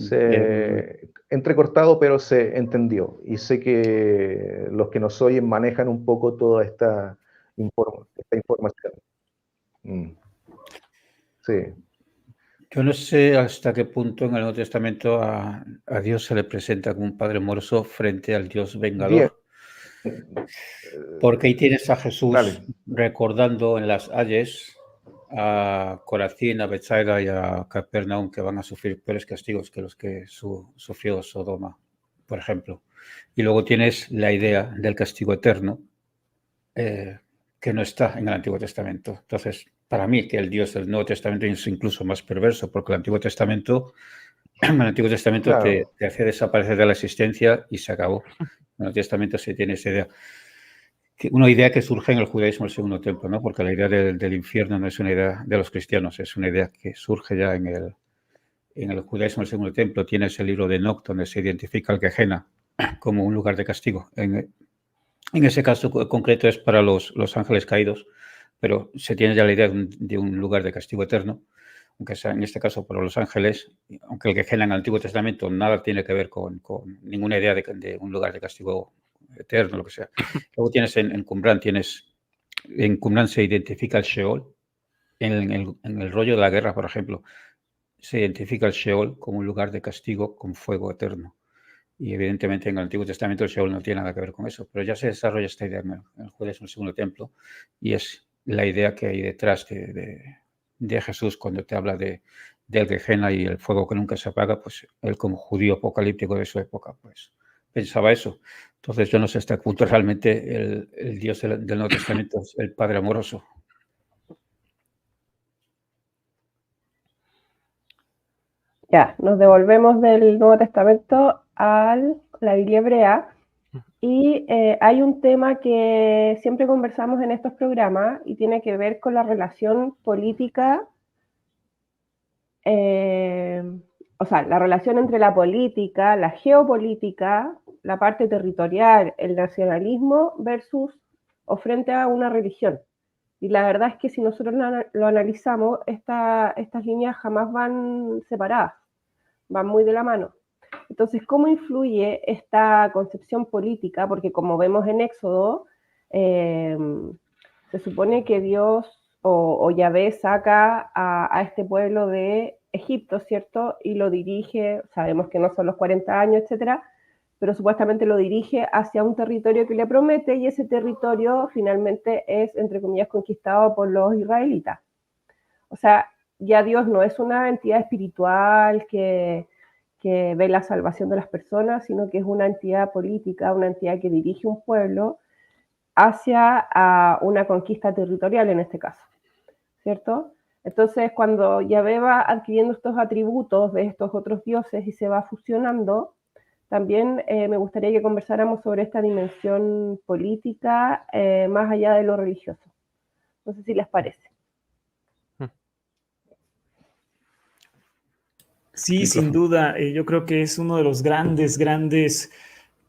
entrecortado, pero se entendió. Y sé que los que nos oyen manejan un poco toda esta información. Sí. Yo no sé hasta qué punto en el Nuevo Testamento a Dios se le presenta como un padre amoroso frente al Dios Bien. vengador, porque ahí tienes a Jesús Dale. recordando en las Ayes a Corazín, a Betsaida y a Capernaum, que van a sufrir peores castigos que los que sufrió Sodoma, por ejemplo. Y luego tienes la idea del castigo eterno, que no está en el Antiguo Testamento. Entonces, para mí, que el Dios del Nuevo Testamento es incluso más perverso, porque el Antiguo Testamento Claro. te hace desaparecer de la existencia y se acabó. En el Nuevo Testamento se tiene esa idea. Una idea que surge en el judaísmo del Segundo Templo, ¿no? Porque la idea del infierno no es una idea de los cristianos, es una idea que surge ya en el judaísmo del Segundo Templo. Tienes el libro de Enoch, donde se identifica el Gehenna como un lugar de castigo. En ese caso concreto es para los ángeles caídos, pero se tiene ya la idea de un lugar de castigo eterno, aunque sea en este caso para los ángeles, aunque el Gehenna en el Antiguo Testamento nada tiene que ver con ninguna idea de un lugar de castigo eterno, lo que sea. Luego tienes en Qumran se identifica el Sheol. En el rollo de la guerra, por ejemplo, se identifica el Sheol como un lugar de castigo con fuego eterno. Y evidentemente en el Antiguo Testamento el Sheol no tiene nada que ver con eso, pero ya se desarrolla esta idea en el judaísmo, el Segundo Templo, y es la idea que hay detrás de Jesús cuando te habla del Gehenna y el fuego que nunca se apaga. Pues él, como judío apocalíptico de su época, pues pensaba eso. Entonces yo no sé hasta qué punto realmente el Dios del Nuevo Testamento es el Padre amoroso. Ya, nos devolvemos del Nuevo Testamento a la Biblia hebrea, y hay un tema que siempre conversamos en estos programas y tiene que ver con la relación política, o sea, la relación entre la política, la geopolítica, la parte territorial, el nacionalismo versus o frente a una religión. Y la verdad es que si nosotros lo analizamos, estas líneas jamás van separadas, van muy de la mano. Entonces, ¿cómo influye esta concepción política? Porque como vemos en Éxodo, se supone que Dios o Yahvé saca a este pueblo de Egipto, ¿cierto? Y lo dirige, sabemos que no son los 40 años, etcétera, pero supuestamente lo dirige hacia un territorio que le promete, y ese territorio finalmente es, entre comillas, conquistado por los israelitas. O sea, ya Dios no es una entidad espiritual que ve la salvación de las personas, sino que es una entidad política, una entidad que dirige un pueblo hacia una conquista territorial en este caso, ¿cierto? Entonces, cuando Yahvé va adquiriendo estos atributos de estos otros dioses y se va fusionando, también me gustaría que conversáramos sobre esta dimensión política más allá de lo religioso. No sé si les parece. Sí, sin duda, yo creo que es uno de los grandes,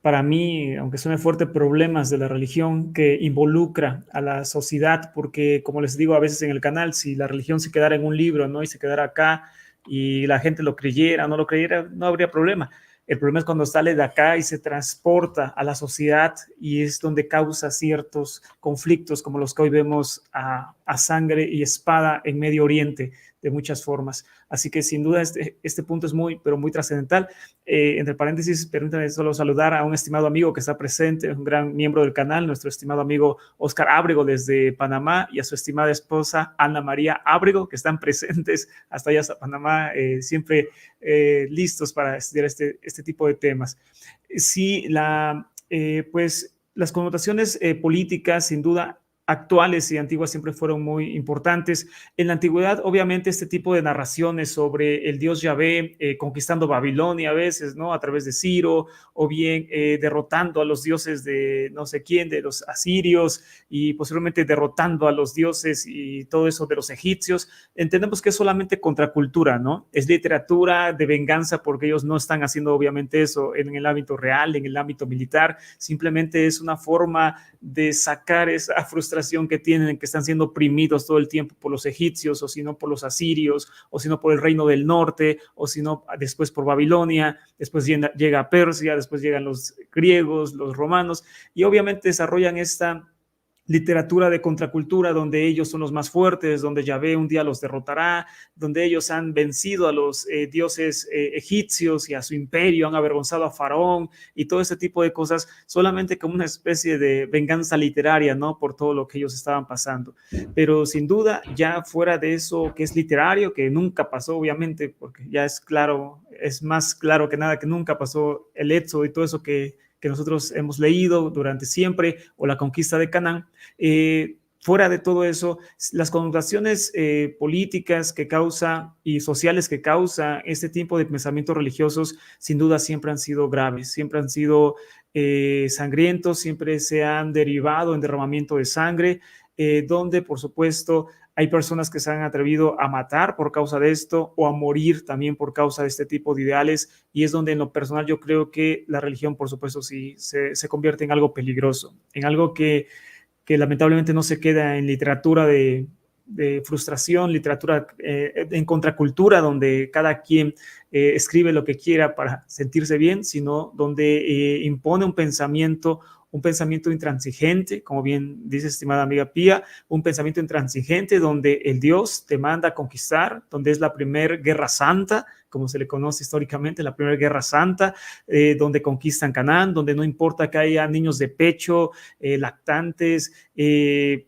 para mí, aunque suene fuerte, problemas de la religión que involucra a la sociedad, porque como les digo a veces en el canal, si la religión se quedara en un libro, ¿no? Y se quedara acá y la gente lo creyera o no lo creyera, no habría problema. El problema es cuando sale de acá y se transporta a la sociedad, y es donde causa ciertos conflictos como los que hoy vemos a sangre y espada en Medio Oriente, de muchas formas. Así que sin duda este punto es muy, pero muy trascendental. Entre paréntesis, permítanme solo saludar a un estimado amigo que está presente, un gran miembro del canal, nuestro estimado amigo Oscar Ábrego desde Panamá, y a su estimada esposa Ana María Ábrego, que están presentes hasta allá hasta Panamá, siempre listos para estudiar este tipo de temas. Sí, pues las connotaciones políticas, sin duda, actuales y antiguas siempre fueron muy importantes. En la antigüedad, obviamente, este tipo de narraciones sobre el dios Yahvé conquistando Babilonia a veces, ¿no? A través de Ciro, o bien derrotando a los dioses de no sé quién, de los asirios, y posteriormente derrotando a los dioses y todo eso de los egipcios. Entendemos que es solamente contracultura, ¿no? Es literatura de venganza, porque ellos no están haciendo obviamente eso en el ámbito real, en el ámbito militar. Simplemente es una forma de sacar esa frustración que tienen, que están siendo oprimidos todo el tiempo por los egipcios, o si no por los asirios, o si no por el reino del norte, o si no después por Babilonia, después llega Persia, después llegan los griegos, los romanos, y obviamente desarrollan esta literatura de contracultura donde ellos son los más fuertes, donde Yahvé un día los derrotará, donde ellos han vencido a los dioses egipcios y a su imperio, han avergonzado a Faraón y todo ese tipo de cosas, solamente como una especie de venganza literaria, ¿no? Por todo lo que ellos estaban pasando. Pero sin duda, ya fuera de eso que es literario, que nunca pasó, obviamente, porque ya es claro, es más claro que nada que nunca pasó el Éxodo y todo eso que nosotros hemos leído durante siempre, o la conquista de Canaán. Fuera de todo eso, las connotaciones políticas que causa y sociales que causa este tipo de pensamientos religiosos, sin duda siempre han sido graves, siempre han sido sangrientos, siempre se han derivado en derramamiento de sangre, donde por supuesto hay personas que se han atrevido a matar por causa de esto o a morir también por causa de este tipo de ideales, y es donde en lo personal yo creo que la religión, por supuesto, sí se convierte en algo peligroso, en algo que lamentablemente no se queda en literatura de frustración, literatura en contracultura, donde cada quien escribe lo que quiera para sentirse bien, sino donde impone un pensamiento intransigente, como bien dice estimada amiga Pía, un pensamiento intransigente donde el Dios te manda a conquistar, donde es la primera guerra santa, como se le conoce históricamente, la primera guerra santa, donde conquistan Canaán, donde no importa que haya niños de pecho, lactantes,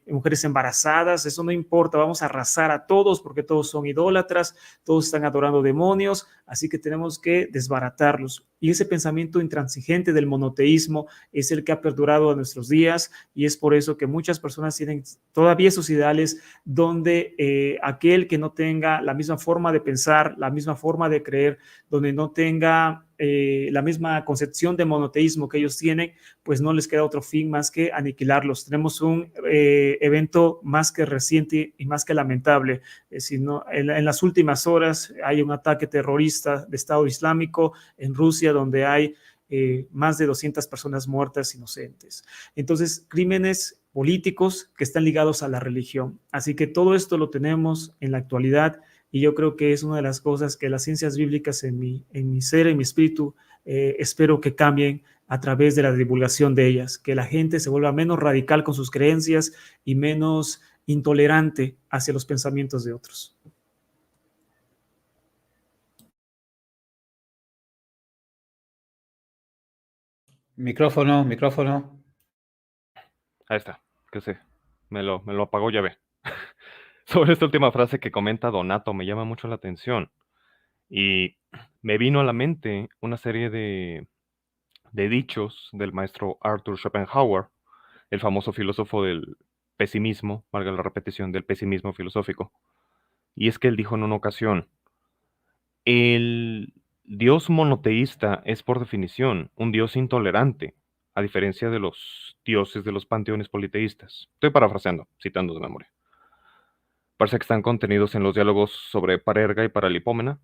mujeres embarazadas, eso no importa, vamos a arrasar a todos porque todos son idólatras, todos están adorando demonios, así que tenemos que desbaratarlos. Y ese pensamiento intransigente del monoteísmo es el que ha perdurado a nuestros días, y es por eso que muchas personas tienen todavía esos ideales donde aquel que no tenga la misma forma de pensar, la misma forma de creer, donde no tenga la misma concepción de monoteísmo que ellos tienen, pues no les queda otro fin más que aniquilarlos. Tenemos un evento más que reciente y más que lamentable. Sino en las últimas horas hay un ataque terrorista de Estado Islámico en Rusia, donde hay más de 200 personas muertas inocentes. Entonces, crímenes políticos que están ligados a la religión. Así que todo esto lo tenemos en la actualidad, y yo creo que es una de las cosas que las ciencias bíblicas en mi ser, en mi espíritu, espero que cambien a través de la divulgación de ellas, que la gente se vuelva menos radical con sus creencias y menos intolerante hacia los pensamientos de otros. Micrófono, micrófono. Ahí está, que sé, me lo apagó Yahvé. Sobre esta última frase que comenta Donato, me llama mucho la atención. Y me vino a la mente una serie de dichos del maestro Arthur Schopenhauer, el famoso filósofo del pesimismo, valga la repetición, del pesimismo filosófico. Y es que él dijo en una ocasión, el Dios monoteísta es por definición un Dios intolerante, a diferencia de los dioses de los panteones politeístas. Estoy parafraseando, citando de memoria. Parece que están contenidos en los diálogos sobre Parerga y Paralipómena.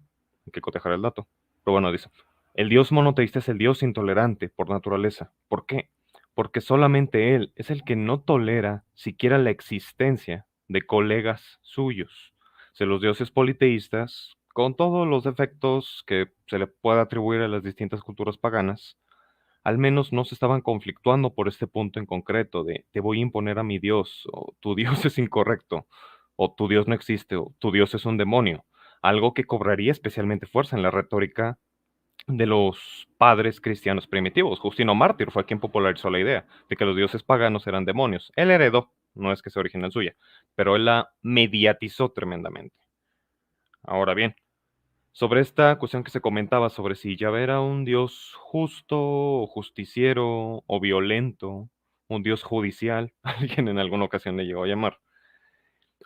Hay que cotejar el dato. Pero bueno, dice, el Dios monoteísta es el Dios intolerante por naturaleza. ¿Por qué? Porque solamente Él es el que no tolera siquiera la existencia de colegas suyos. Si los dioses politeístas, con todos los defectos que se le puede atribuir a las distintas culturas paganas, al menos no se estaban conflictuando por este punto en concreto de te voy a imponer a mi Dios, o tu Dios es incorrecto, o tu Dios no existe, o tu Dios es un demonio. Algo que cobraría especialmente fuerza en la retórica de los padres cristianos primitivos. Justino Mártir fue quien popularizó la idea de que los dioses paganos eran demonios. Él heredó, no es que sea original suya, pero él la mediatizó tremendamente. Ahora bien, sobre esta cuestión que se comentaba sobre si Yahvé era un dios justo, o justiciero, o violento, un dios judicial, alguien en alguna ocasión le llegó a llamar.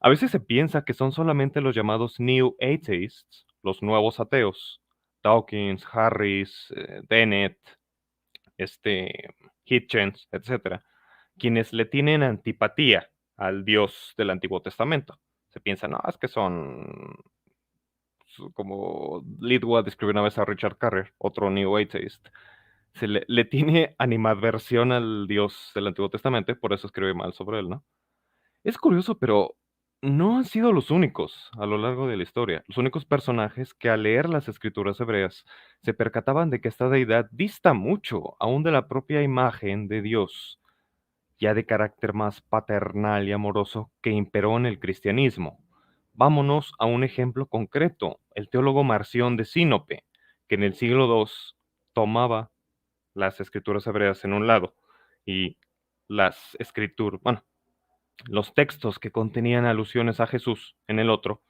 A veces se piensa que son solamente los llamados New Atheists, los nuevos ateos, Dawkins, Harris, Dennett, Hitchens, etc., quienes le tienen antipatía al Dios del Antiguo Testamento. Se piensa, no, es que son, como Lidward describió una vez a Richard Carrer, otro New Atheist, se le tiene animadversión al Dios del Antiguo Testamento, por eso escribe mal sobre él, ¿no? Es curioso, pero no han sido los únicos a lo largo de la historia, los únicos personajes que al leer las escrituras hebreas se percataban de que esta deidad dista mucho aún de la propia imagen de Dios. ya de carácter más paternal y amoroso, que imperó en el cristianismo. Vámonos a un ejemplo concreto, el teólogo Marción de Sinope, que en el siglo II tomaba las escrituras hebreas en un lado y las escrituras, bueno, los textos que contenían alusiones a Jesús en el otro.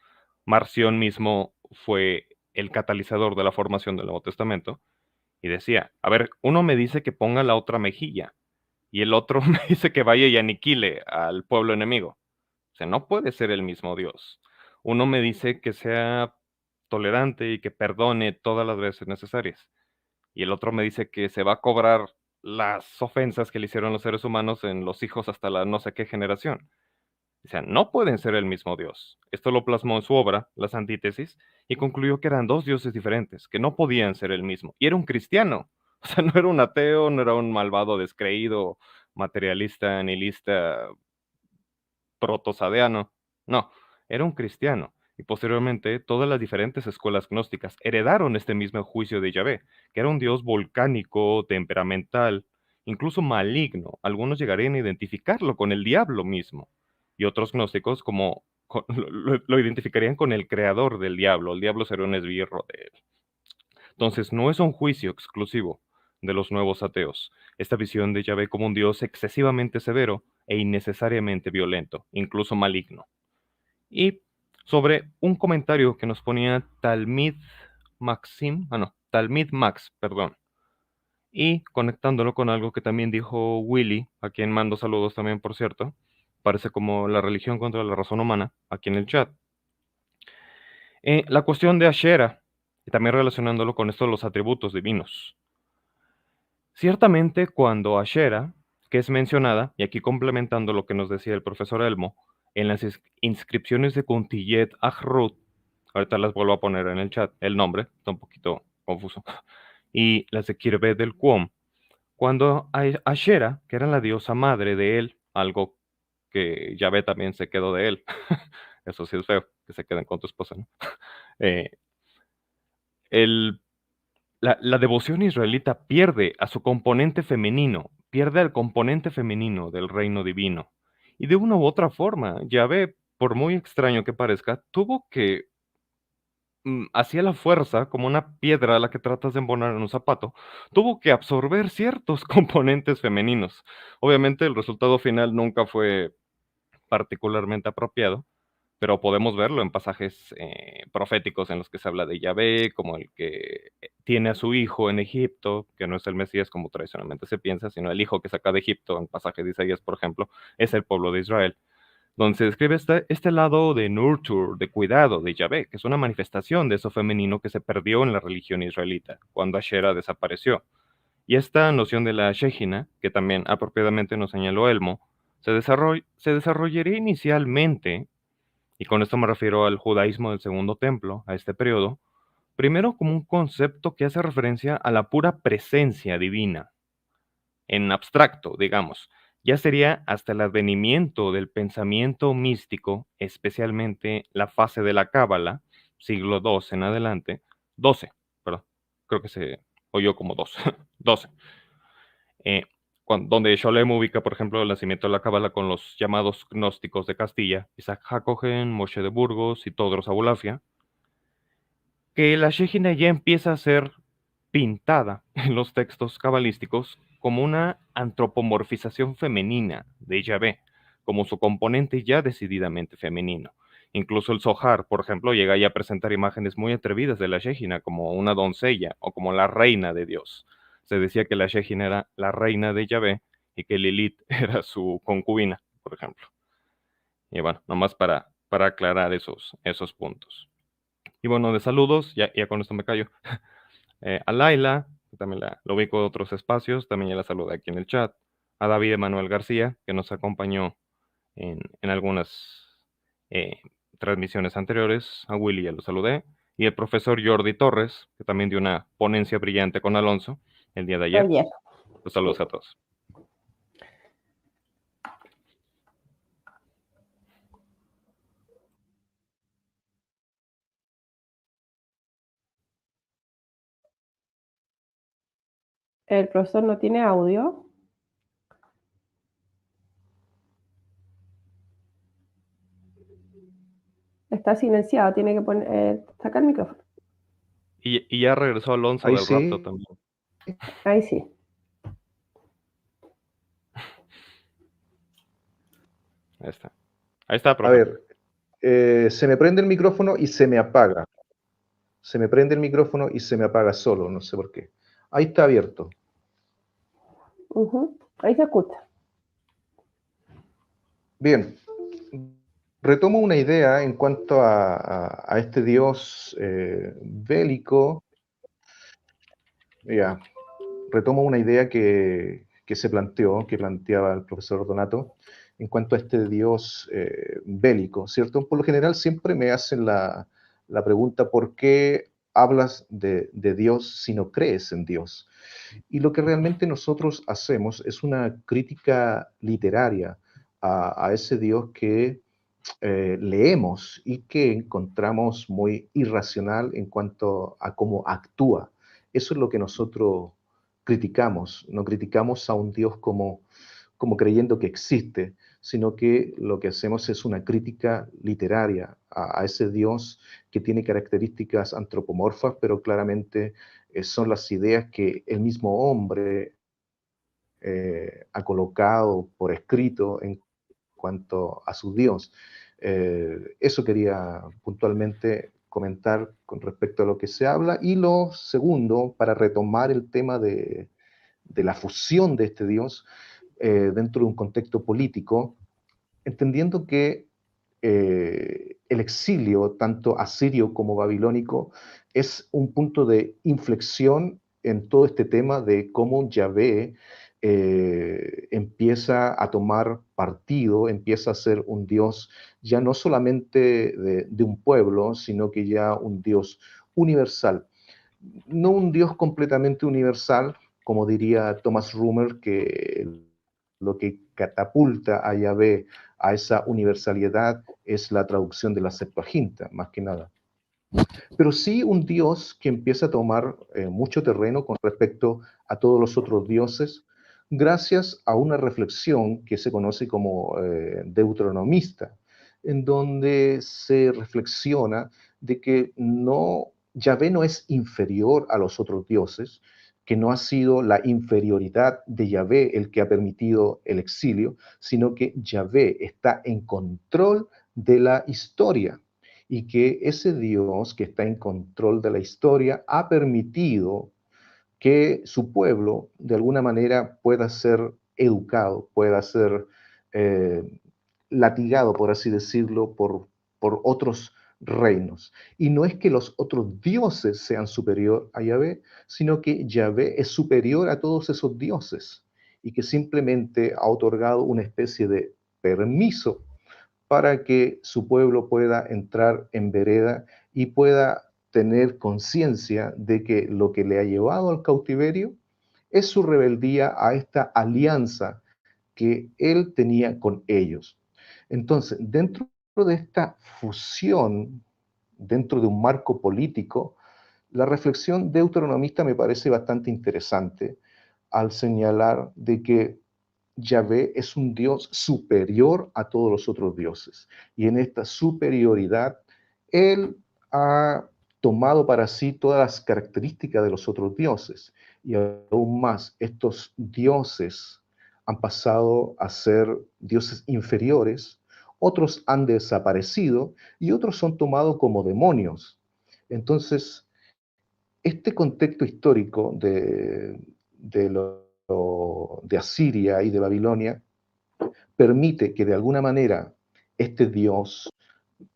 Marción mismo fue el catalizador de la formación del Nuevo Testamento y decía, a ver, uno me dice que ponga la otra mejilla y el otro me dice que vaya y aniquile al pueblo enemigo. O sea, no puede ser el mismo Dios. Uno me dice que sea tolerante y que perdone todas las veces necesarias. Y el otro me dice que se va a cobrar las ofensas que le hicieron los seres humanos en los hijos hasta la no sé qué generación. O sea, no pueden ser el mismo Dios. Esto lo plasmó en su obra, Las Antítesis, y concluyó que eran dos dioses diferentes, que no podían ser el mismo. Y era un cristiano. O sea, no era un ateo, no era un malvado descreído, materialista, nihilista, protosadeano. No, era un cristiano. Y posteriormente, todas las diferentes escuelas gnósticas heredaron este mismo juicio de Yahvé, que era un dios volcánico, temperamental, incluso maligno. Algunos llegarían a identificarlo con el diablo mismo. Y otros gnósticos lo identificarían con el creador del diablo. El diablo sería un esbirro de él. Entonces, no es un juicio exclusivo de los nuevos ateos. Esta visión de Yahvé como un dios excesivamente severo e innecesariamente violento, incluso maligno. Y sobre un comentario que nos ponía Talmid Max, perdón. Y conectándolo con algo que también dijo Willy, a quien mando saludos también, por cierto, parece como la religión contra la razón humana, aquí en el chat. La cuestión de Asherah, y también relacionándolo con esto de los atributos divinos. Ciertamente, cuando Asherah, que es mencionada, y aquí complementando lo que nos decía el profesor Elmo, en las inscripciones de Kuntillet Ahrut, ahorita las vuelvo a poner en el chat, el nombre, está un poquito confuso, y las de Kirbet del Qom, cuando Asherah, que era la diosa madre de él, algo que Yahvé también se quedó de él, eso sí es feo, que se queden con tu esposa, ¿no? El La devoción israelita pierde a su componente femenino, pierde al componente femenino del reino divino. Y de una u otra forma, Yahvé, por muy extraño que parezca, tuvo que, hacía la fuerza, como una piedra a la que tratas de embonar en un zapato, tuvo que absorber ciertos componentes femeninos. Obviamente el resultado final nunca fue particularmente apropiado, pero podemos verlo en pasajes proféticos en los que se habla de Yahvé, como el que tiene a su hijo en Egipto, que no es el Mesías como tradicionalmente se piensa, sino el hijo que saca de Egipto, en pasaje de Isaías, por ejemplo, es el pueblo de Israel, donde se describe este lado de nurture, de cuidado de Yahvé, que es una manifestación de eso femenino que se perdió en la religión israelita, cuando Asherah desapareció. Y esta noción de la Shejina, que también apropiadamente nos señaló Elmo, se desarrollaría inicialmente, y con esto me refiero al judaísmo del Segundo Templo, a este periodo, primero como un concepto que hace referencia a la pura presencia divina, en abstracto, digamos. Ya sería hasta el advenimiento del pensamiento místico, especialmente la fase de la Cábala, siglo II en adelante, 12, perdón, creo que se oyó como 2, 12, donde Scholem ubica, por ejemplo, el nacimiento de la Cábala con los llamados gnósticos de Castilla, Isaac Jacoben, Moshe de Burgos y Todros Abulafia, que la Shejina ya empieza a ser pintada en los textos cabalísticos como una antropomorfización femenina de Yahvé, como su componente ya decididamente femenino. Incluso el Zohar, por ejemplo, llega ya a presentar imágenes muy atrevidas de la Shejina como una doncella o como la reina de Dios. Se decía que la Shejina era la reina de Yahvé y que Lilith era su concubina, por ejemplo. Y bueno, nomás para aclarar esos puntos. Y bueno, de saludos, ya con esto me callo. A Laila, que también lo ubico de otros espacios, también ya la saludé aquí en el chat. A David Emanuel García, que nos acompañó en algunas transmisiones anteriores. A Willy ya lo saludé. Y el profesor Jordi Torres, que también dio una ponencia brillante con Alonso el día de ayer. Oye. Los saludos a todos. El profesor no tiene audio. Está silenciado, tiene que sacar el micrófono. Y ya regresó Alonso Ahí del sí. rapto también. Ahí sí. Ahí está. Ahí está, A profe. ver, se me prende el micrófono y se me apaga. Se me prende el micrófono y se me apaga solo, no sé por qué. Ahí está abierto. Ahí se escucha. Bien, retomo una idea en cuanto a este Dios bélico. Ya, retomo una idea que se planteó, que planteaba el profesor Donato, en cuanto a este Dios bélico, ¿cierto? Por lo general siempre me hacen la pregunta, ¿por qué hablas de Dios si no crees en Dios? Y lo que realmente nosotros hacemos es una crítica literaria a ese Dios que leemos y que encontramos muy irracional en cuanto a cómo actúa. Eso es lo que nosotros criticamos. No criticamos a un Dios como creyendo que existe, sino que lo que hacemos es una crítica literaria a ese Dios que tiene características antropomorfas, pero claramente son las ideas que el mismo hombre ha colocado por escrito en cuanto a su Dios. Eso quería puntualmente comentar con respecto a lo que se habla. Y lo segundo, para retomar el tema de la fusión de este Dios dentro de un contexto político, entendiendo que el exilio, tanto asirio como babilónico, es un punto de inflexión en todo este tema de cómo Yahvé empieza a tomar partido, empieza a ser un Dios ya no solamente de un pueblo, sino que ya un Dios universal. No un Dios completamente universal, como diría Thomas Rumer, que lo que catapulta a Yahvé a esa universalidad es la traducción de la Septuaginta, más que nada. Pero sí un Dios que empieza a tomar mucho terreno con respecto a todos los otros dioses, gracias a una reflexión que se conoce como deuteronomista, en donde se reflexiona de que Yahvé no es inferior a los otros dioses, que no ha sido la inferioridad de Yahvé el que ha permitido el exilio, sino que Yahvé está en control de la historia y que ese Dios que está en control de la historia ha permitido que su pueblo de alguna manera pueda ser educado, pueda ser eh, latigado, por así decirlo, por otros reinos. Y no es que los otros dioses sean superior a Yahvé, sino que Yahvé es superior a todos esos dioses y que simplemente ha otorgado una especie de permiso para que su pueblo pueda entrar en vereda y pueda tener conciencia de que lo que le ha llevado al cautiverio es su rebeldía a esta alianza que él tenía con ellos. Entonces, dentro de esta fusión, dentro de un marco político, la reflexión deuteronomista me parece bastante interesante al señalar de que Yahvé es un Dios superior a todos los otros dioses. Y en esta superioridad, Él ha tomado para sí todas las características de los otros dioses. Y aún más, estos dioses han pasado a ser dioses inferiores, otros han desaparecido y otros son tomados como demonios. Entonces, este contexto histórico de Asiria y de Babilonia permite que de alguna manera este Dios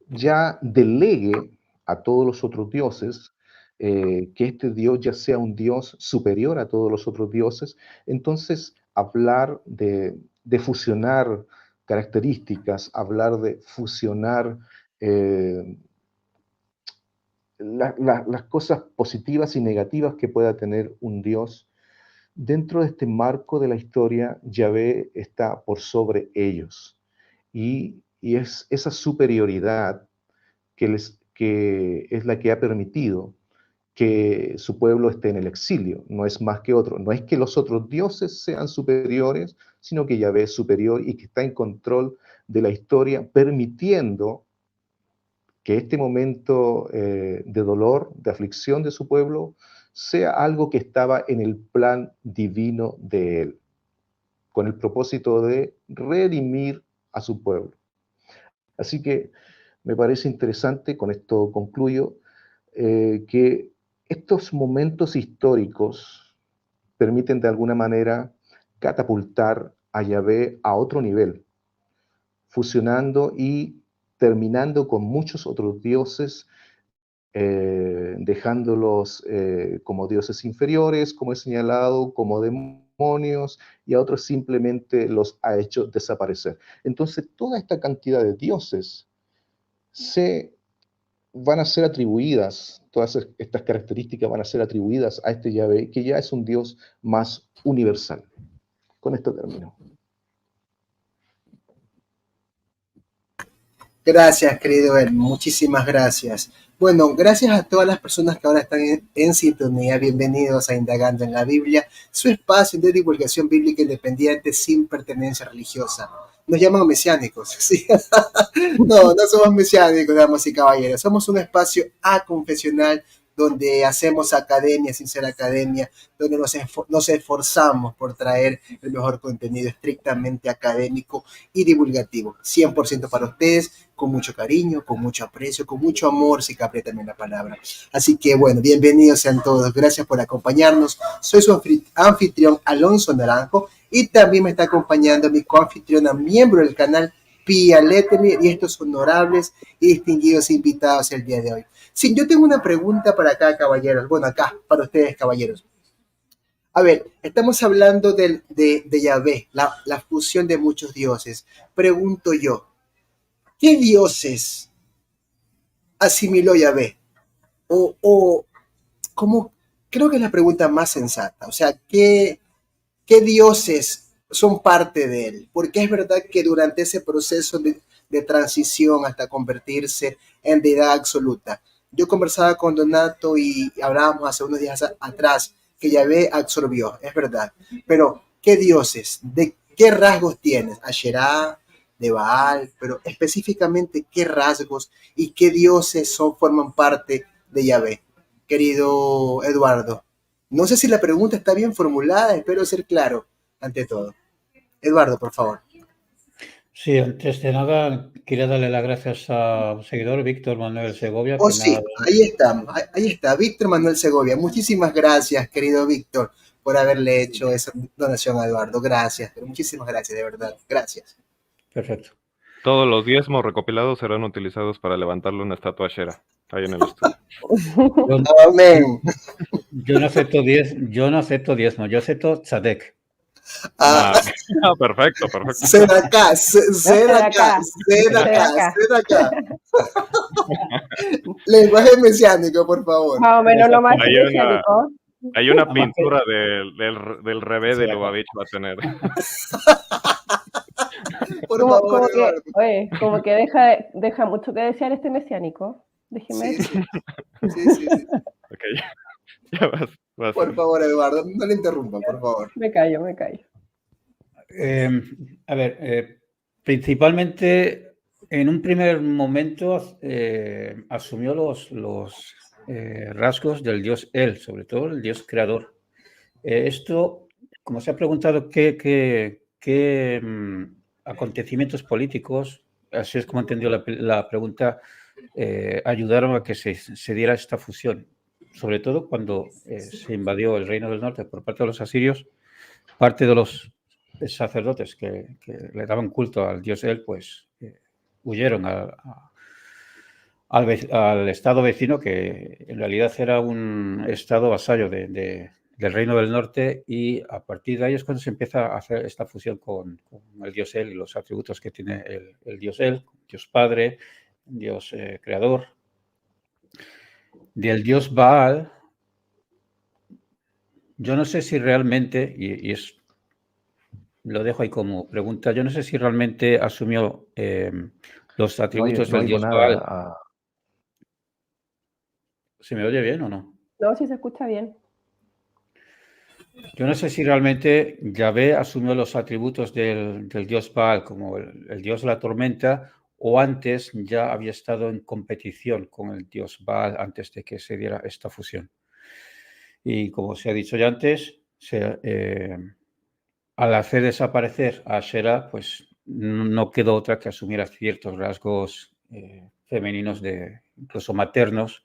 ya delegue a todos los otros dioses, que este Dios ya sea un Dios superior a todos los otros dioses. Entonces, hablar de fusionar características, hablar de fusionar las cosas positivas y negativas que pueda tener un Dios, dentro de este marco de la historia, Yahvé está por sobre ellos. Y es esa superioridad que es la que ha permitido que su pueblo esté en el exilio. No es más que otro. No es que los otros dioses sean superiores, sino que Yahvé es superior y que está en control de la historia, permitiendo que este momento de dolor, de aflicción de su pueblo, sea algo que estaba en el plan divino de Él, con el propósito de redimir a su pueblo. Así que me parece interesante, con esto concluyo, que estos momentos históricos permiten de alguna manera catapultar a Yahvé a otro nivel, fusionando y terminando con muchos otros dioses, dejándolos como dioses inferiores, como he señalado, como demonios, y a otros simplemente los ha hecho desaparecer. Entonces, toda esta cantidad de dioses van a ser atribuidas, todas estas características van a ser atribuidas a este Yahvé, que ya es un Dios más universal. Con esto termino. Gracias, querido él. Muchísimas gracias. Bueno, gracias a todas las personas que ahora están en sintonía. Bienvenidos a Indagando en la Biblia, su espacio de divulgación bíblica independiente sin pertenencia religiosa. Nos llaman mesiánicos, ¿sí? No, no somos mesiánicos, damas y caballeros. Somos un espacio aconfesional donde hacemos academia sin ser academia, donde nos esforzamos por traer el mejor contenido estrictamente académico y divulgativo, 100% para ustedes, con mucho cariño, con mucho aprecio, con mucho amor, si cabe también la palabra. Así que bueno, bienvenidos sean todos, gracias por acompañarnos. Soy su anfitrión Alonso Naranjo y también me está acompañando mi coanfitriona, miembro del canal, Pia Letelier, y estos honorables y distinguidos invitados el día de hoy. Sí, yo tengo una pregunta para acá, caballeros. Bueno, acá, para ustedes, caballeros. A ver, estamos hablando de Yahvé, la fusión de muchos dioses. Pregunto yo, ¿qué dioses asimiló Yahvé? O ¿cómo? Creo que es la pregunta más sensata. O sea, ¿qué dioses son parte de él? Porque es verdad que durante ese proceso de transición hasta convertirse en deidad absoluta, yo conversaba con Donato y hablábamos hace unos días atrás que Yahvé absorbió, es verdad. Pero, ¿qué dioses? ¿De qué rasgos tienes? Asherá, de Baal, pero específicamente, ¿qué rasgos y qué dioses forman parte de Yahvé? Querido Eduardo, no sé si la pregunta está bien formulada, espero ser claro ante todo. Eduardo, por favor. Sí, antes de nada, quería darle las gracias a un seguidor, Víctor Manuel Segovia. Oh, sí, ahí estamos, ahí está, Víctor Manuel Segovia. Muchísimas gracias, querido Víctor, por haberle hecho esa donación a Eduardo. Gracias, pero muchísimas gracias, de verdad. Gracias. Perfecto. Todos los diezmos recopilados serán utilizados para levantarle una estatua a Shera, ahí en el estudio. Amén. Yo no acepto diezmo, yo acepto tzadek. Perfecto. Sedacá. Lenguaje mesiánico, por favor. Más o menos lo más mesiánico. Hay una pintura del revés de Lubavitch va a tener. Como que deja mucho que desear este mesiánico. Déjeme decir. Sí. Ok, ya vas. Por favor, Eduardo, no le interrumpa, por favor. Me callo. A ver, principalmente en un primer momento asumió los rasgos del dios El, sobre todo el dios creador. Esto, como se ha preguntado, ¿qué acontecimientos políticos, así es como entendió la pregunta, ayudaron a que se diera esta fusión? Sobre todo cuando se invadió el Reino del Norte por parte de los asirios, parte de los sacerdotes que le daban culto al dios El, pues huyeron al estado vecino, que en realidad era un estado vasallo del Reino del Norte, y a partir de ahí es cuando se empieza a hacer esta fusión con el dios El y los atributos que tiene el dios El, Dios Padre, Dios Creador. Del dios Baal, yo no sé si realmente, y lo dejo ahí como pregunta, yo no sé si realmente asumió los atributos del dios Baal. ¿Se me oye bien o no? No, sí se escucha bien. Yo no sé si realmente Yahvé asumió los atributos del dios Baal como el dios de la tormenta, o antes ya había estado en competición con el dios Baal antes de que se diera esta fusión. Y como se ha dicho ya antes, al hacer desaparecer a Asherah, pues no quedó otra que asumir ciertos rasgos femeninos, incluso maternos,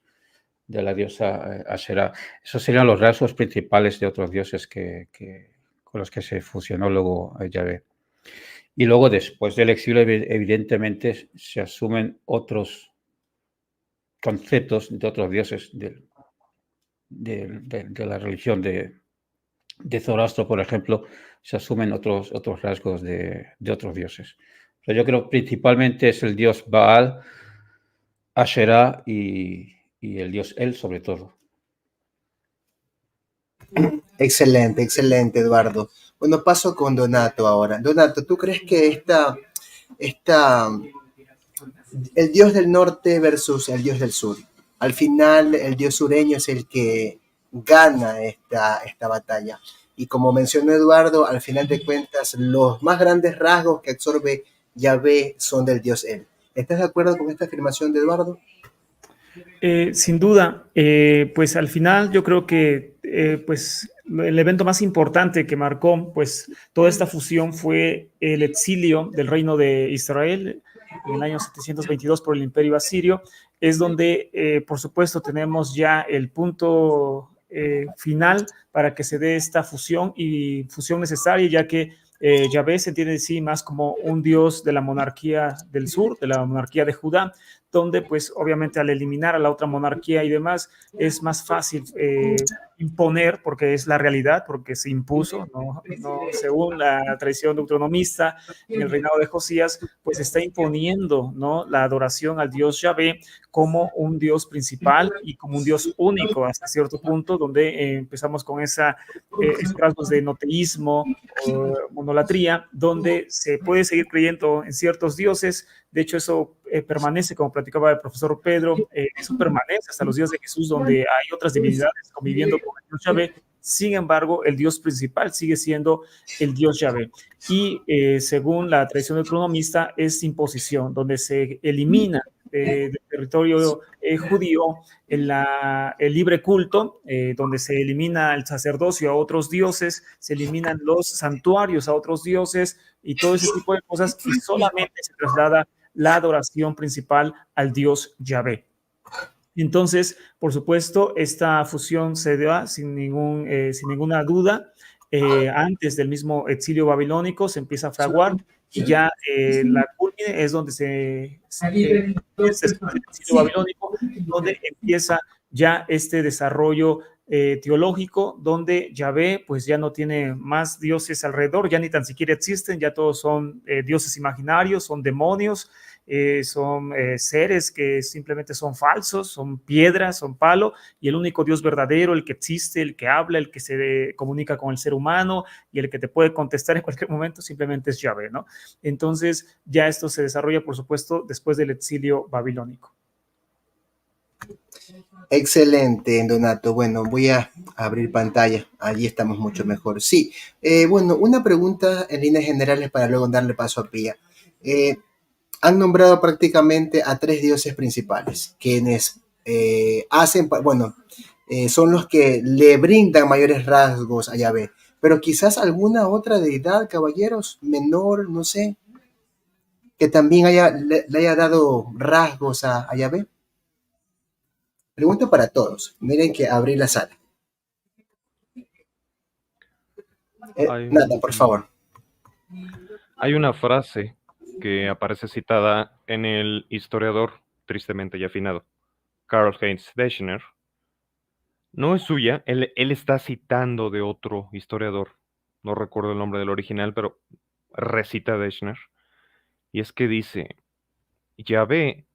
de la diosa Asherah. Esos serían los rasgos principales de otros dioses con los que se fusionó luego Yahvé. Y luego, después del exilio, evidentemente, se asumen otros conceptos de otros dioses de la religión de Zoroastro, por ejemplo, se asumen otros rasgos de otros dioses. Pero yo creo que principalmente es el dios Baal, Asherah y el dios El, sobre todo. Excelente, excelente, Eduardo. Bueno, paso con Donato ahora. Donato, ¿tú crees que el dios del norte versus el dios del sur, al final el dios sureño es el que gana esta batalla? Y como mencionó Eduardo, al final de cuentas, los más grandes rasgos que absorbe Yahvé son del dios El. ¿Estás de acuerdo con esta afirmación de Eduardo? Sin duda, pues al final yo creo que pues el evento más importante que marcó pues toda esta fusión fue el exilio del reino de Israel en el año 722 por el imperio asirio. Es donde por supuesto tenemos ya el punto final para que se dé esta fusión y fusión necesaria, ya que Yahvé se entiende de sí más como un dios de la monarquía del sur, de la monarquía de Judá, donde pues obviamente al eliminar a la otra monarquía y demás es más fácil imponer, porque es la realidad, porque se impuso, según la tradición deuteronomista en el reinado de Josías, pues está imponiendo, ¿no?, la adoración al dios Yahvé como un dios principal y como un dios único hasta cierto punto, donde empezamos con esos rasgos de noteísmo o monolatría, donde se puede seguir creyendo en ciertos dioses. De hecho, eso permanece, como platicaba el profesor Pedro, eso permanece hasta los días de Jesús, donde hay otras divinidades conviviendo con el dios Yahvé. Sin embargo, el dios principal sigue siendo el dios Yahvé. Y según la tradición del cronomista, es imposición, donde se elimina del territorio judío el libre culto, donde se elimina el sacerdocio a otros dioses, se eliminan los santuarios a otros dioses y todo ese tipo de cosas, y solamente se traslada la adoración principal al dios Yahvé. Entonces, por supuesto, esta fusión se da sin ninguna duda. Antes del mismo exilio babilónico se empieza a fraguar, y ya la culmine es donde después del exilio babilónico, donde empieza ya este desarrollo teológico, donde Yahvé pues ya no tiene más dioses alrededor, ya ni tan siquiera existen, ya todos son dioses imaginarios, son demonios, son seres que simplemente son falsos, son piedras, son palo, y el único Dios verdadero, el que existe, el que habla, el que se comunica con el ser humano y el que te puede contestar en cualquier momento, simplemente es Yahvé, ¿no? Entonces ya esto se desarrolla, por supuesto, después del exilio babilónico. Excelente, Donato. Bueno, voy a abrir pantalla. Allí estamos mucho mejor. Sí, bueno, una pregunta en líneas generales para luego darle paso a Pía. Han nombrado prácticamente a tres dioses principales, quienes son los que le brindan mayores rasgos a Yahvé. Pero quizás alguna otra deidad, caballeros, menor, no sé, que también le haya dado rasgos a Yahvé. Pregunta para todos. Miren que abrí la sala. Nada, por favor. Hay una frase que aparece citada en el historiador, tristemente ya afinado, Karl-Heinz Deschner. No es suya, él está citando de otro historiador, no recuerdo el nombre del original, pero recita Deschner, y es que dice, Yahvé,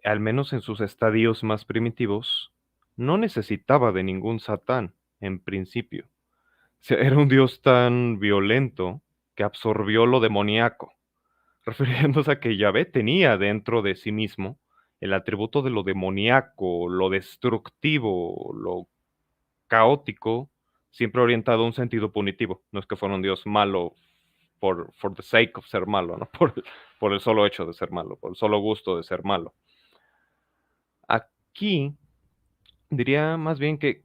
al menos en sus estadios más primitivos, no necesitaba de ningún Satán, en principio. O sea, era un dios tan violento que absorbió lo demoníaco, refiriéndose a que Yahvé tenía dentro de sí mismo el atributo de lo demoníaco, lo destructivo, lo caótico, siempre orientado a un sentido punitivo. No es que fuera un dios malo for the sake of ser malo, ¿no? Por el solo hecho de ser malo, por el solo gusto de ser malo. Aquí diría más bien que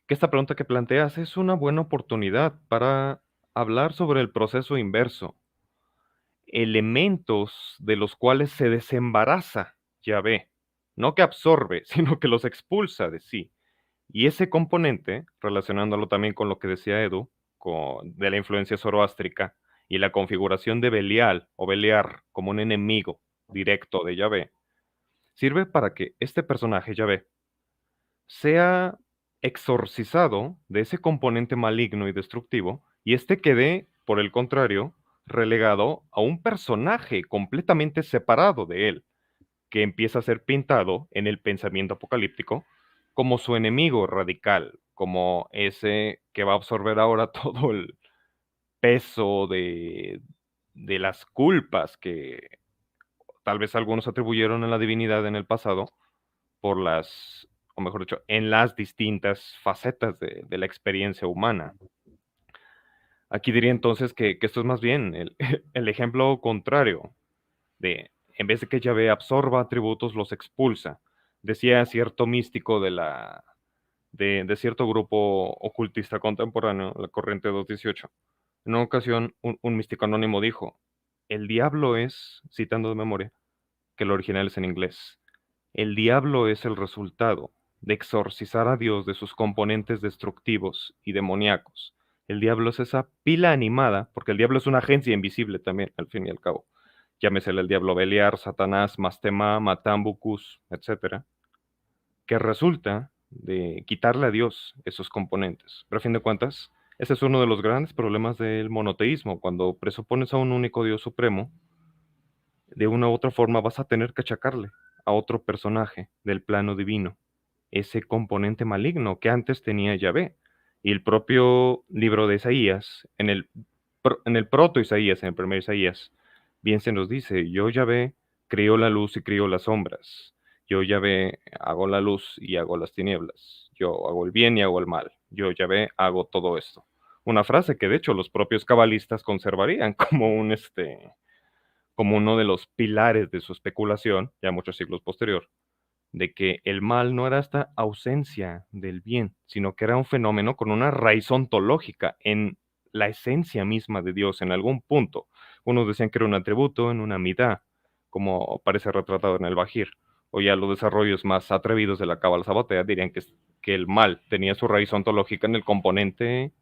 esta pregunta que planteas es una buena oportunidad para hablar sobre el proceso inverso, elementos de los cuales se desembaraza Yahvé, no que absorbe, sino que los expulsa de sí. Y ese componente, relacionándolo también con lo que decía Edu, de la influencia zoroástrica y la configuración de Belial o Beliar como un enemigo directo de Yahvé, sirve para que este personaje, Yahvé, sea exorcizado de ese componente maligno y destructivo, y este quede, por el contrario, relegado a un personaje completamente separado de él, que empieza a ser pintado en el pensamiento apocalíptico como su enemigo radical, como ese que va a absorber ahora todo el peso de las culpas que tal vez algunos atribuyeron a la divinidad en el pasado, por las, o mejor dicho, en las distintas facetas de la experiencia humana. Aquí diría entonces que esto es más bien el ejemplo contrario, de en vez de que Yahvé absorba atributos, los expulsa. Decía cierto místico de cierto grupo ocultista contemporáneo, la corriente 218. En una ocasión, un místico anónimo dijo, el diablo es, citando de memoria, que el original es en inglés, el diablo es el resultado de exorcizar a Dios de sus componentes destructivos y demoníacos. El diablo es esa pila animada, porque el diablo es una agencia invisible también, al fin y al cabo. Llámesele el diablo Beliar, Satanás, Mastema, Matambucus, etc., que resulta de quitarle a Dios esos componentes. Pero a fin de cuentas, ese es uno de los grandes problemas del monoteísmo. Cuando presupones a un único Dios supremo, de una u otra forma vas a tener que achacarle a otro personaje del plano divino ese componente maligno que antes tenía Yahvé. Y el propio libro de Isaías, en el proto Isaías, en el primer Isaías, bien se nos dice, yo Yahvé crió la luz y crió las sombras. Yo Yahvé hago la luz y hago las tinieblas. Yo hago el bien y hago el mal. Yo Yahvé hago todo esto. Una frase que de hecho los propios cabalistas conservarían como como uno de los pilares de su especulación, ya muchos siglos posterior, de que el mal no era esta ausencia del bien, sino que era un fenómeno con una raíz ontológica en la esencia misma de Dios en algún punto. Unos decían que era un atributo en una midá, como parece retratado en el Bajir, o ya los desarrollos más atrevidos de la Cábala Sabatea dirían que el mal tenía su raíz ontológica en el componente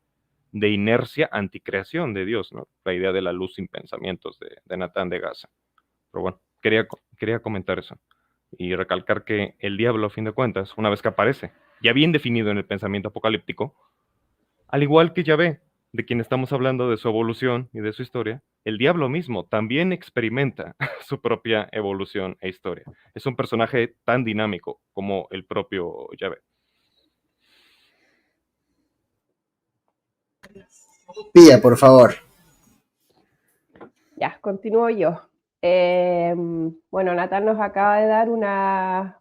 de inercia anticreación de Dios, ¿no? La idea de la luz sin pensamientos de Natán de Gaza. Pero bueno, quería comentar eso y recalcar que el diablo, a fin de cuentas, una vez que aparece, ya bien definido en el pensamiento apocalíptico, al igual que Yahvé, de quien estamos hablando de su evolución y de su historia, el diablo mismo también experimenta su propia evolución e historia. Es un personaje tan dinámico como el propio Yahvé. Pía, por favor. Ya, continúo yo. Bueno, Natán nos acaba de dar una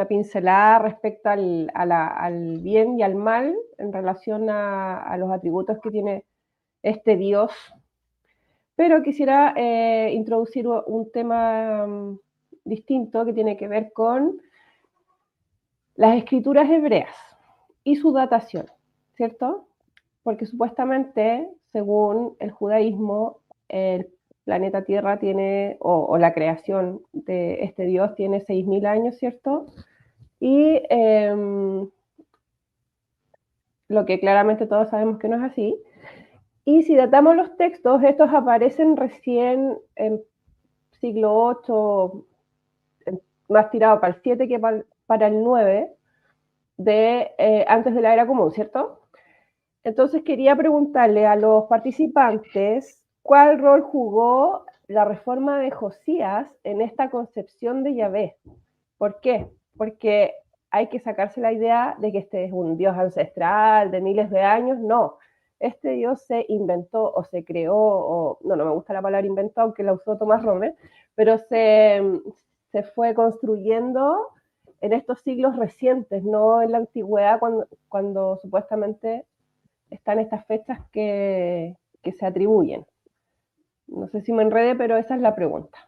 pincelada respecto al bien y al mal en relación a los atributos que tiene este Dios. Pero quisiera introducir un tema distinto que tiene que ver con las escrituras hebreas y su datación, ¿cierto? Porque supuestamente, según el judaísmo, el planeta Tierra tiene, o la creación de este Dios tiene 6.000 años, ¿cierto? Y lo que claramente todos sabemos que no es así. Y si datamos los textos, estos aparecen recién en siglo VIII, más tirado para el 7 que para el 9, antes de la era común, ¿cierto? Entonces quería preguntarle a los participantes cuál rol jugó la reforma de Josías en esta concepción de Yahvé. ¿Por qué? Porque hay que sacarse la idea de que este es un Dios ancestral de miles de años. No, este Dios se inventó o se creó, o no me gusta la palabra inventó, aunque la usó Tomás Romer, pero se fue construyendo en estos siglos recientes, no en la antigüedad cuando supuestamente están estas fechas que se atribuyen. No sé si me enredé, pero esa es la pregunta.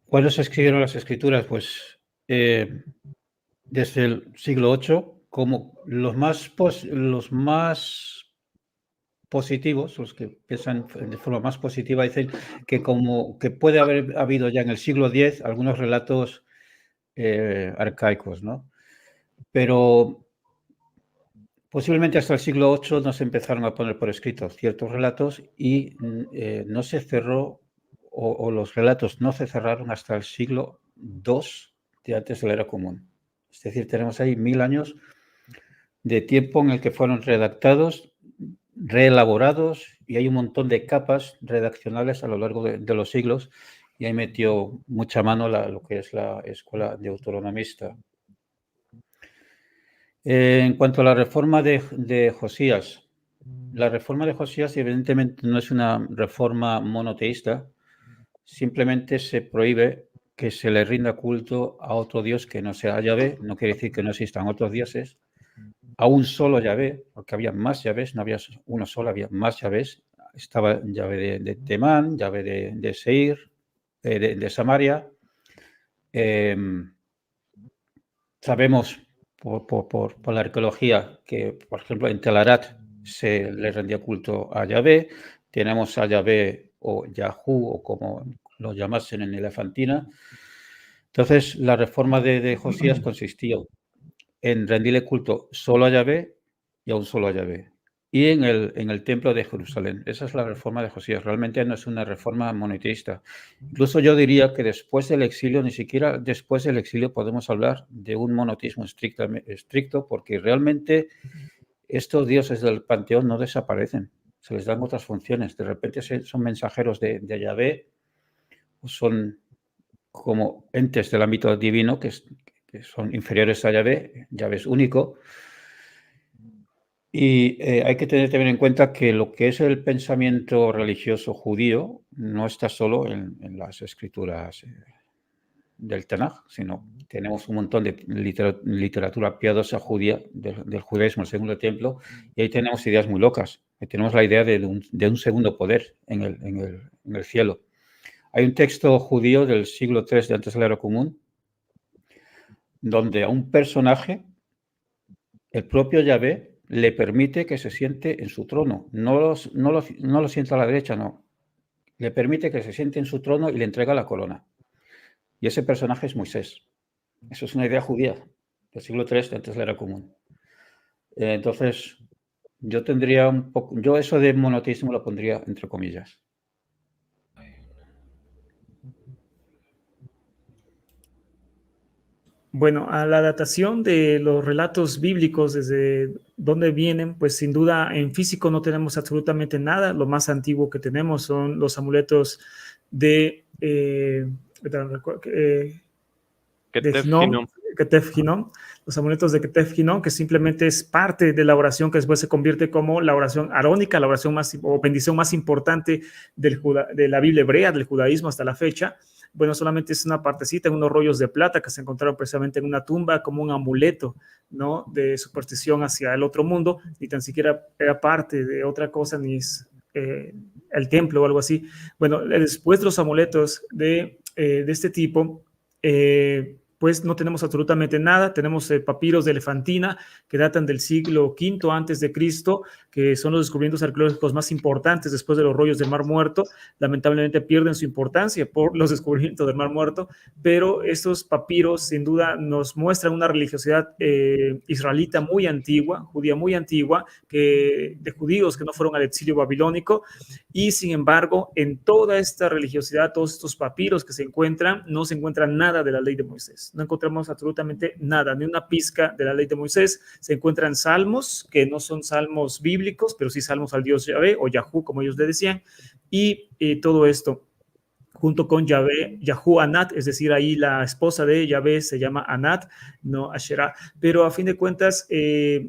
¿Cuándo se escribieron las escrituras? Pues desde el siglo VIII, como los más positivos, los que piensan de forma más positiva, dicen que como que puede haber habido ya en el siglo X algunos relatos arcaicos, ¿no? Pero posiblemente hasta el siglo VIII no se empezaron a poner por escrito ciertos relatos y no se cerró, o los relatos no se cerraron hasta el siglo II de antes de la era común. Es decir, tenemos ahí 1000 años de tiempo en el que fueron redactados, reelaborados, y hay un montón de capas redaccionales a lo largo de los siglos, y ahí metió mucha mano lo que es la escuela deuteronomista. En cuanto a la reforma de Josías, la reforma de Josías evidentemente no es una reforma monoteísta, simplemente se prohíbe que se le rinda culto a otro dios que no sea Yahvé. No quiere decir que no existan otros dioses, a un solo Yahvé, porque había más Yahvés, no había uno solo, había más Yahvés. Estaba Yahvé de Temán, Yahvé de Seir, de Samaria. Sabemos por la arqueología que, por ejemplo, en Tel Arat se le rendía culto a Yahvé. Tenemos a Yahvé o Yahú, o como lo llamasen en Elefantina. Entonces, la reforma de Josías consistió en rendirle culto solo a Yahvé y a un solo a Yahvé. Y en el templo de Jerusalén. Esa es la reforma de Josías. Realmente no es una reforma monoteísta. Incluso yo diría que después del exilio, ni siquiera después del exilio podemos hablar de un monoteísmo estricto, porque realmente estos dioses del panteón no desaparecen. Se les dan otras funciones. De repente son mensajeros de Yahvé, o son como entes del ámbito divino que son inferiores a Yahvé. Yahvé es único. Y hay que tener también en cuenta que lo que es el pensamiento religioso judío no está solo en las escrituras del Tanaj, sino tenemos un montón de literatura piadosa judía del judaísmo, el segundo templo, y ahí tenemos ideas muy locas. Tenemos la idea de un segundo poder en el cielo. Hay un texto judío del siglo III de antes de la era común, donde a un personaje, el propio Yahvé, le permite que se siente en su trono. No lo sienta a la derecha, no. Le permite que se siente en su trono y le entrega la corona. Y ese personaje es Moisés. Eso es una idea judía del siglo III de antes de la era común. Entonces, yo eso de monoteísmo lo pondría entre comillas. Bueno, a la datación de los relatos bíblicos, desde dónde vienen, pues sin duda en físico no tenemos absolutamente nada. Lo más antiguo que tenemos son los amuletos de Ketef Hinnom, los amuletos de Ketef Hinnom, que simplemente es parte de la oración que después se convierte como la oración arónica, la oración o bendición más importante de la Biblia hebrea, del judaísmo hasta la fecha. Bueno, solamente es una partecita en unos rollos de plata que se encontraron precisamente en una tumba como un amuleto, ¿no?, de superstición hacia el otro mundo, ni tan siquiera era parte de otra cosa, ni es el templo o algo así. Bueno, después de los amuletos de este tipo, pues no tenemos absolutamente nada. Tenemos papiros de Elefantina que datan del siglo V antes de Cristo, que son los descubrimientos arqueológicos más importantes después de los rollos del Mar Muerto. Lamentablemente pierden su importancia por los descubrimientos del Mar Muerto, pero estos papiros sin duda nos muestran una religiosidad israelita muy antigua, judía muy antigua, de judíos que no fueron al exilio babilónico, y sin embargo en toda esta religiosidad, todos estos papiros que se encuentran, no se encuentra nada de la ley de Moisés. No encontramos absolutamente nada, ni una pizca de la ley de Moisés. Se encuentran salmos que no son salmos bíblicos, pero sí salmos al Dios Yahvé o Yahú, como ellos le decían, y todo esto junto con Yahvé, Yahú Anat, es decir, ahí la esposa de Yahvé se llama Anat, no Asherah, pero a fin de cuentas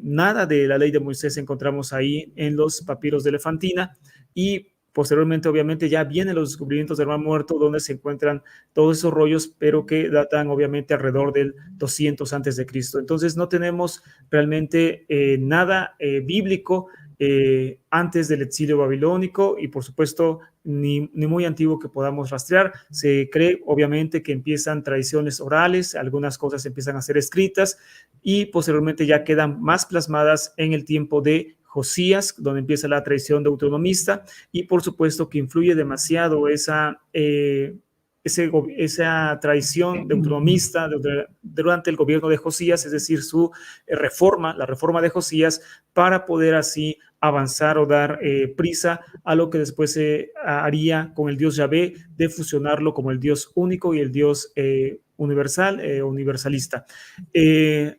nada de la ley de Moisés encontramos ahí en los papiros de Elefantina. Y Posteriormente, obviamente, ya vienen los descubrimientos del Mar Muerto, donde se encuentran todos esos rollos, pero que datan obviamente alrededor del 200 antes de Cristo. Entonces no tenemos realmente nada bíblico antes del exilio babilónico y por supuesto ni muy antiguo que podamos rastrear. Se cree obviamente que empiezan tradiciones orales, algunas cosas empiezan a ser escritas y posteriormente ya quedan más plasmadas en el tiempo de Josías, donde empieza la tradición deuteronomista, y por supuesto que influye demasiado esa tradición deuteronomista durante el gobierno de Josías, es decir, su reforma, la reforma de Josías, para poder así avanzar o dar prisa a lo que después se haría con el Dios Yahvé, de fusionarlo como el Dios único y el Dios universal, universalista.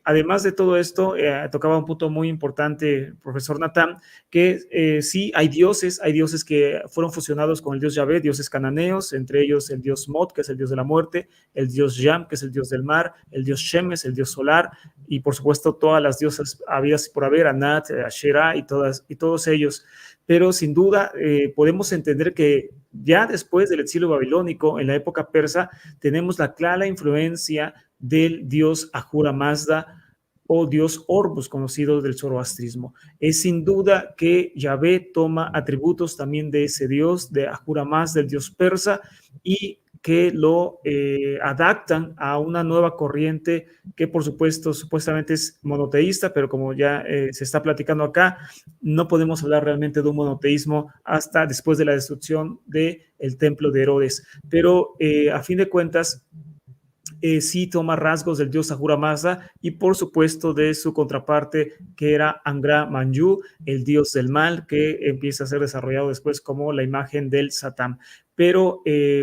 Además de todo esto, tocaba un punto muy importante, profesor Natán, que sí hay dioses que fueron fusionados con el Dios Yahvé, dioses cananeos, entre ellos el Dios Mot, que es el Dios de la muerte, el Dios Yam, que es el Dios del mar, el Dios Shemes, el Dios solar, y por supuesto todas las diosas habidas por haber, Anat, Asherah y todos ellos. Pero sin duda podemos entender que ya después del exilio babilónico, en la época persa, tenemos la clara influencia del dios Ahura Mazda o dios Horus, conocido del zoroastrismo. Es sin duda que Yahvé toma atributos también de ese dios, de Ahura Mazda, del dios persa, y que lo adaptan a una nueva corriente que por supuesto supuestamente es monoteísta, pero como ya se está platicando acá, no podemos hablar realmente de un monoteísmo hasta después de la destrucción del templo de Herodes. Pero a fin de cuentas, sí toma rasgos del dios Ahura Mazda y por supuesto de su contraparte que era Angra Manyu, el dios del mal, que empieza a ser desarrollado después como la imagen del Satán. Pero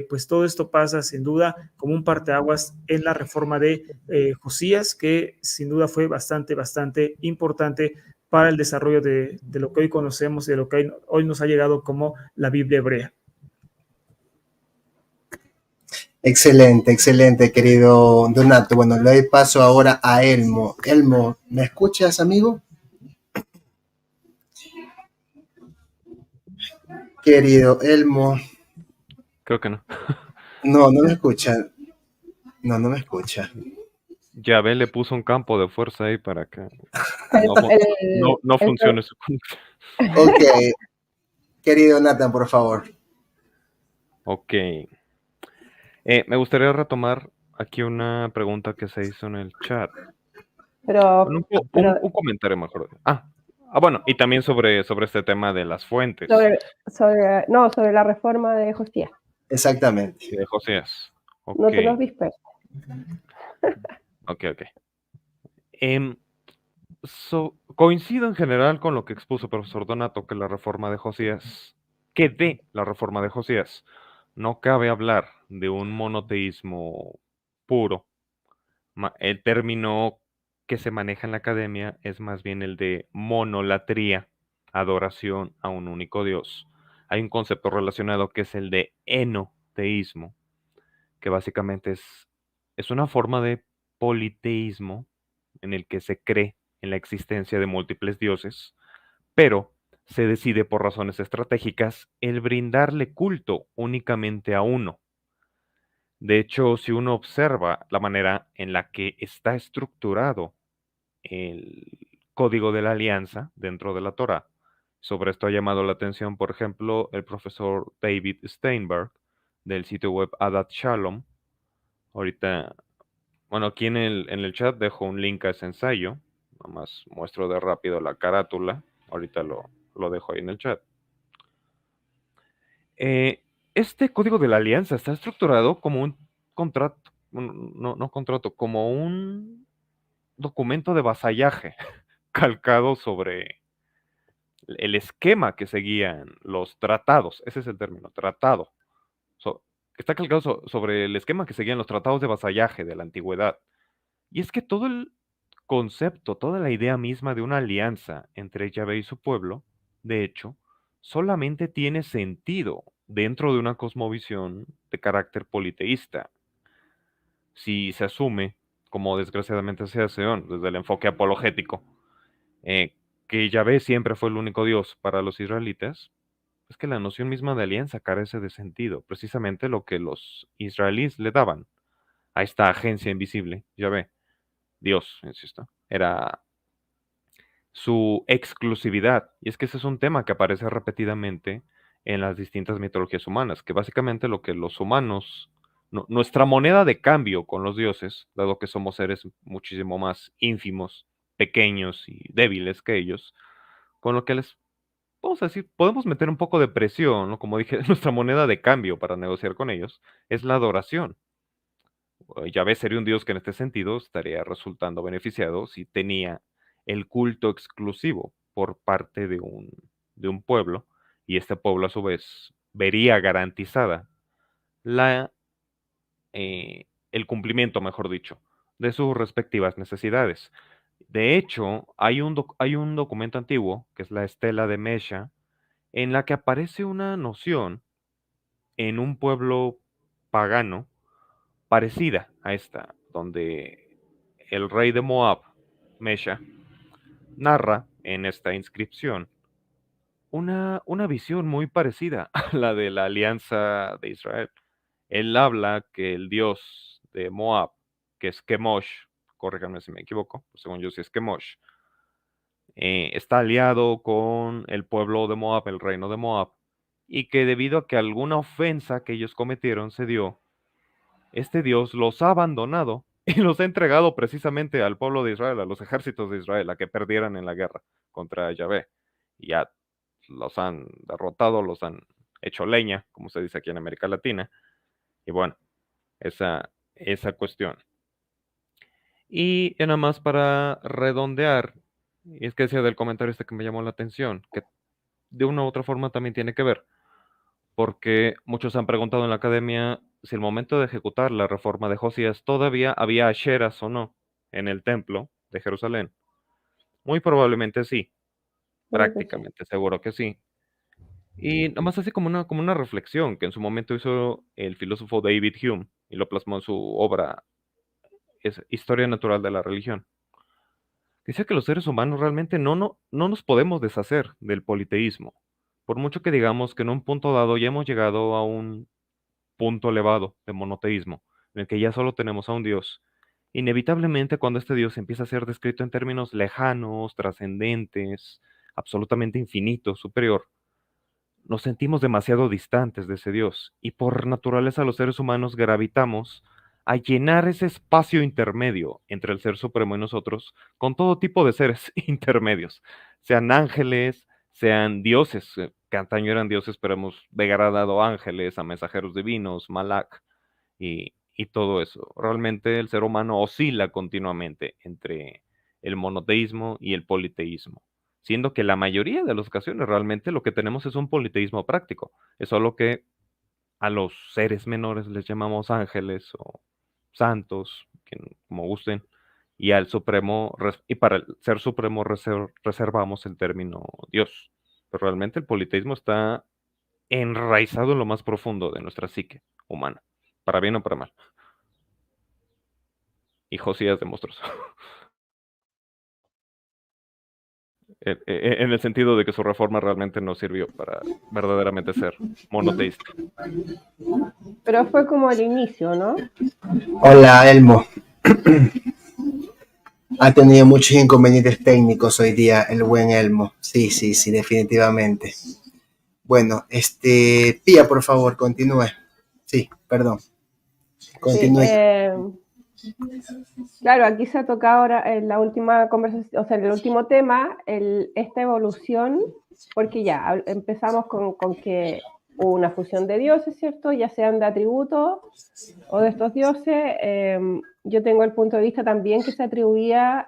pues todo esto pasa sin duda como un parteaguas en la reforma de Josías, que sin duda fue bastante importante para el desarrollo de lo que hoy conocemos y de lo que hoy nos ha llegado como la Biblia hebrea. Excelente, querido Donato. Bueno, le doy paso ahora a Elmo. Elmo, ¿me escuchas, amigo? Querido Elmo. Creo que no. No me escucha. No me escucha. Yahvé le puso un campo de fuerza ahí para que no funcione su conexión. Ok. Querido Nathan, por favor. Ok. Me gustaría retomar aquí una pregunta que se hizo en el chat. Un comentario mejor. Bueno, y también sobre este tema de las fuentes. Sobre la reforma de Josías. Exactamente. De Josías. Okay. No te los disperses. Ok. Coincido en general con lo que expuso el profesor Donato, que de la reforma de Josías no cabe hablar de un monoteísmo puro. El término que se maneja en la academia es más bien el de monolatría, adoración a un único Dios. Hay un concepto relacionado que es el de enoteísmo, que básicamente es una forma de politeísmo en el que se cree en la existencia de múltiples dioses, pero se decide por razones estratégicas el brindarle culto únicamente a uno. De hecho, si uno observa la manera en la que está estructurado el código de la alianza dentro de la Torá, sobre esto ha llamado la atención, por ejemplo, el profesor David Steinberg del sitio web Adat Shalom. Ahorita, bueno, aquí en el chat dejo un link a ese ensayo. Nomás muestro de rápido la carátula. Ahorita lo dejo ahí en el chat. Este código de la alianza está estructurado como un contrato, no contrato, como un documento de vasallaje calcado sobre el esquema que seguían los tratados. Ese es el término, tratado. Está calcado sobre el esquema que seguían los tratados de vasallaje de la antigüedad. Y es que todo el concepto, toda la idea misma de una alianza entre Yahvé y su pueblo, de hecho, solamente tiene sentido dentro de una cosmovisión de carácter politeísta. Si se asume, como desgraciadamente se hace desde el enfoque apologético, que Yahvé siempre fue el único Dios para los israelitas, es que la noción misma de alianza carece de sentido, precisamente lo que los israelíes le daban a esta agencia invisible, ya ve, Dios, insisto, era su exclusividad. Y es que ese es un tema que aparece repetidamente en las distintas mitologías humanas, que básicamente lo que los humanos, nuestra moneda de cambio con los dioses, dado que somos seres muchísimo más ínfimos, pequeños y débiles que ellos, con lo que les, vamos a decir, podemos meter un poco de presión, ¿no? Como dije, nuestra moneda de cambio para negociar con ellos es la adoración. Yahvé sería un dios que en este sentido estaría resultando beneficiado si tenía el culto exclusivo por parte de un pueblo, y este pueblo a su vez vería garantizada la, el cumplimiento, mejor dicho, de sus respectivas necesidades. De hecho, hay un documento antiguo, que es la Estela de Mesha, en la que aparece una noción en un pueblo pagano parecida a esta, donde el rey de Moab, Mesha, narra en esta inscripción una visión muy parecida a la de la alianza de Israel. Él habla que el dios de Moab, que es Kemosh, corríganme si me equivoco, según yo sí es Kemosh, está aliado con el pueblo de Moab, el reino de Moab, y que debido a que alguna ofensa que ellos cometieron se dio, este Dios los ha abandonado y los ha entregado precisamente al pueblo de Israel, a los ejércitos de Israel, a que perdieran en la guerra contra Yahvé. Y ya los han derrotado, los han hecho leña, como se dice aquí en América Latina. Y bueno, esa cuestión. Y nada más para redondear, y es que decía del comentario este que me llamó la atención, que de una u otra forma también tiene que ver, porque muchos han preguntado en la academia si el momento de ejecutar la reforma de Josías todavía había asheras o no en el templo de Jerusalén. Muy probablemente sí, prácticamente seguro que sí. Y nada más así como una reflexión que en su momento hizo el filósofo David Hume y lo plasmó en su obra Historia Natural de la Religión. Dice que los seres humanos realmente no nos podemos deshacer del politeísmo. Por mucho que digamos que en un punto dado ya hemos llegado a un punto elevado de monoteísmo, en el que ya solo tenemos a un Dios. Inevitablemente, cuando este Dios empieza a ser descrito en términos lejanos, trascendentes, absolutamente infinito, superior, nos sentimos demasiado distantes de ese Dios, y por naturaleza los seres humanos gravitamos a llenar ese espacio intermedio entre el Ser Supremo y nosotros con todo tipo de seres intermedios, sean ángeles, sean dioses, que antaño eran dioses, pero hemos degradado ángeles a mensajeros divinos, malak, y todo eso. Realmente el ser humano oscila continuamente entre el monoteísmo y el politeísmo, siendo que la mayoría de las ocasiones realmente lo que tenemos es un politeísmo práctico. Es solo que a los seres menores les llamamos ángeles o santos, como gusten, y al supremo, y para el ser supremo reservamos el término Dios. Pero realmente el politeísmo está enraizado en lo más profundo de nuestra psique humana, para bien o para mal. Y Josías demostró eso. En el sentido de que su reforma realmente no sirvió para verdaderamente ser monoteísta. Pero fue como el inicio, ¿no? Hola, Elmo. Ha tenido muchos inconvenientes técnicos hoy día el buen Elmo. Sí, definitivamente. Bueno, Pía, por favor, continúe. Sí, perdón. Continúe. Sí, claro, aquí se ha tocado ahora en la última conversación, o sea, en el último tema, esta evolución, porque ya empezamos con que hubo una fusión de dioses, ¿cierto? Ya sean de atributos o de estos dioses. Yo tengo el punto de vista también que se atribuía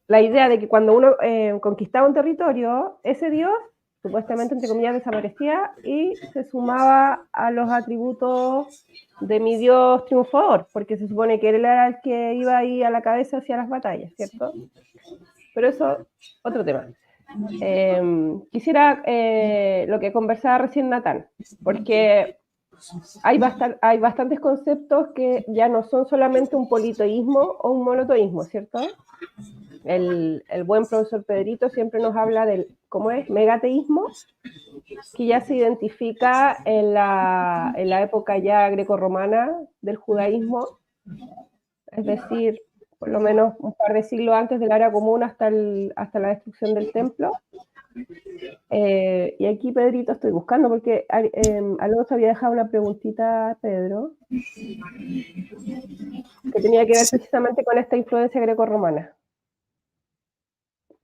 la idea de que cuando uno conquistaba un territorio, ese dios, supuestamente, entre comillas, desaparecía y se sumaba a los atributos de mi dios triunfador, porque se supone que él era el que iba ahí a la cabeza hacia las batallas, ¿cierto? Pero eso, otro tema. Quisiera lo que conversaba recién Natán, porque hay bastantes conceptos que ya no son solamente un politeísmo o un monoteísmo, ¿cierto? El buen profesor Pedrito siempre nos habla del ¿cómo es? Megateísmo, que ya se identifica en la época ya grecorromana del judaísmo, es decir, por lo menos un par de siglos antes de la era común hasta la destrucción del templo. Y aquí, Pedrito, estoy buscando porque Alonso había dejado una preguntita a Pedro que tenía que ver precisamente con esta influencia grecorromana,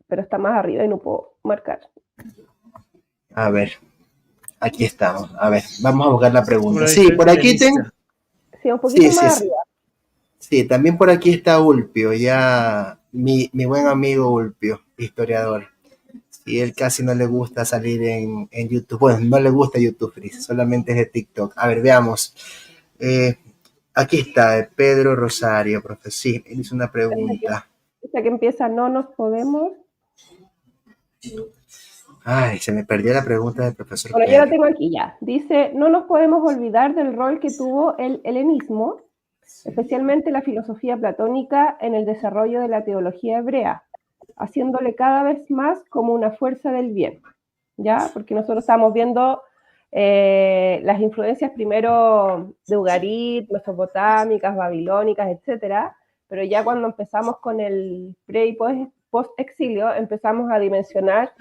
pero está más arriba y no puedo marcar. A ver, aquí estamos. A ver, vamos a buscar la pregunta. Sí, por aquí tengo. Sí, un poquito más arriba. Sí, también por aquí está Ulpio, ya mi buen amigo Ulpio, historiador. Y él casi no le gusta salir en YouTube. Bueno, no le gusta YouTube, Fris, solamente es de TikTok. A ver, veamos. Aquí está, Pedro Rosario, profe. Sí, él hizo una pregunta. Esta que empieza, no nos podemos. Ay, se me perdió la pregunta del profesor. Bueno, yo la tengo aquí ya. Dice, no nos podemos olvidar del rol que tuvo el helenismo, especialmente la filosofía platónica, en el desarrollo de la teología hebrea, haciéndole cada vez más como una fuerza del bien, ¿ya? Porque nosotros estamos viendo las influencias primero de Ugarit, mesopotámicas, babilónicas, etcétera, pero ya cuando empezamos con el pre- y post-exilio, empezamos a dimensionar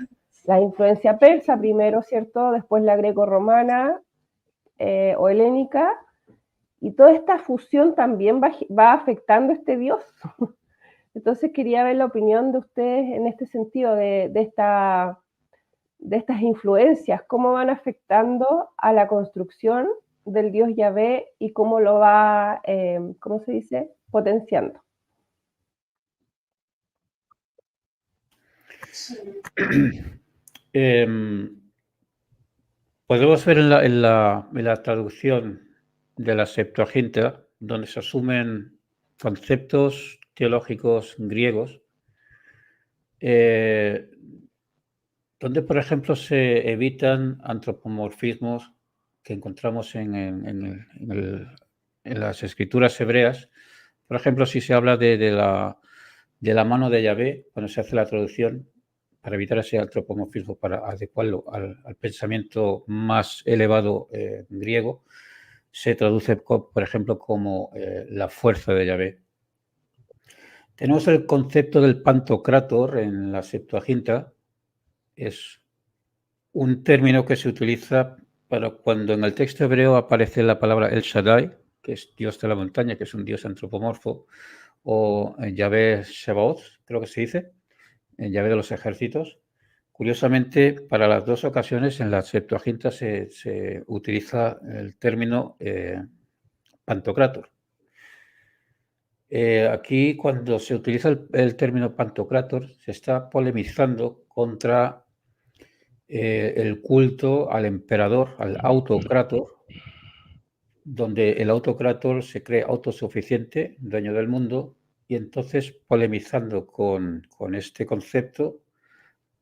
la influencia persa primero, ¿cierto? Después la greco-romana o helénica, y toda esta fusión también va afectando a este dios. Entonces quería ver la opinión de ustedes en este sentido, de estas influencias, cómo van afectando a la construcción del dios Yahvé y cómo lo va, ¿cómo se dice?, potenciando. Podemos ver en la traducción de la Septuaginta, donde se asumen conceptos teológicos griegos, donde, por ejemplo, se evitan antropomorfismos que encontramos en las escrituras hebreas. Por ejemplo, si se habla de la mano de Yahvé, cuando se hace la traducción, para evitar ese antropomorfismo, para adecuarlo al pensamiento más elevado griego, se traduce, por ejemplo, como la fuerza de Yahvé. Tenemos el concepto del Pantocrátor en la Septuaginta. Es un término que se utiliza para cuando en el texto hebreo aparece la palabra El Shaddai, que es Dios de la montaña, que es un dios antropomorfo, o Yahvé Sebaot, creo que se dice, Yahvé de los ejércitos. Curiosamente, para las dos ocasiones en la Septuaginta se utiliza el término Pantocrátor. Aquí, cuando se utiliza el término Pantocrátor, se está polemizando contra el culto al emperador, al autocrátor, donde el autocrátor se cree autosuficiente, dueño del mundo, y entonces polemizando con este concepto,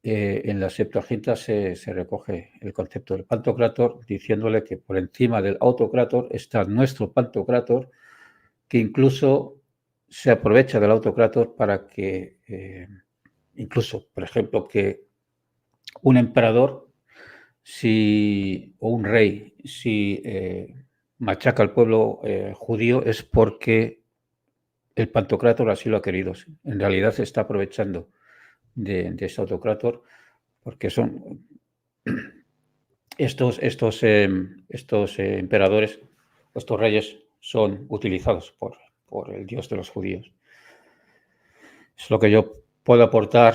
en la Septuaginta se recoge el concepto del Pantocrátor, diciéndole que por encima del autocrátor está nuestro Pantocrátor, que incluso se aprovecha del autocrátor para que, incluso, por ejemplo, que un emperador o un rey, si machaca al pueblo judío, es porque el Pantocrátor así lo ha querido. En realidad se está aprovechando de este autocrátor, porque son estos emperadores, estos reyes, son utilizados por el Dios de los judíos. Es lo que yo puedo aportar,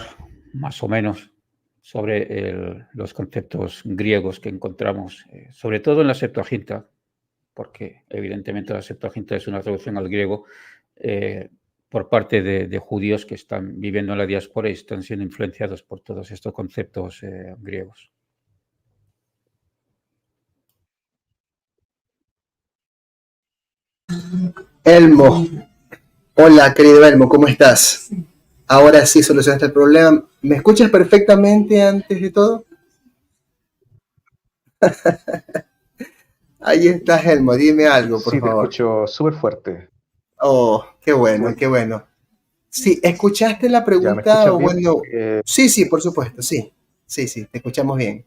más o menos, sobre los conceptos griegos que encontramos, sobre todo en la Septuaginta, porque evidentemente la Septuaginta es una traducción al griego por parte de judíos que están viviendo en la diáspora y están siendo influenciados por todos estos conceptos griegos. Elmo. Hola, querido Elmo, ¿cómo estás? Ahora sí solucionaste el problema. ¿Me escuchas perfectamente antes de todo? Ahí estás, Elmo, dime algo, por favor. Sí, te escucho súper fuerte. Oh, qué bueno, qué bueno. Sí, ¿escuchaste la pregunta? ¿Ya me escuchas bien? Bueno, sí, por supuesto, sí. Sí, sí, te escuchamos bien.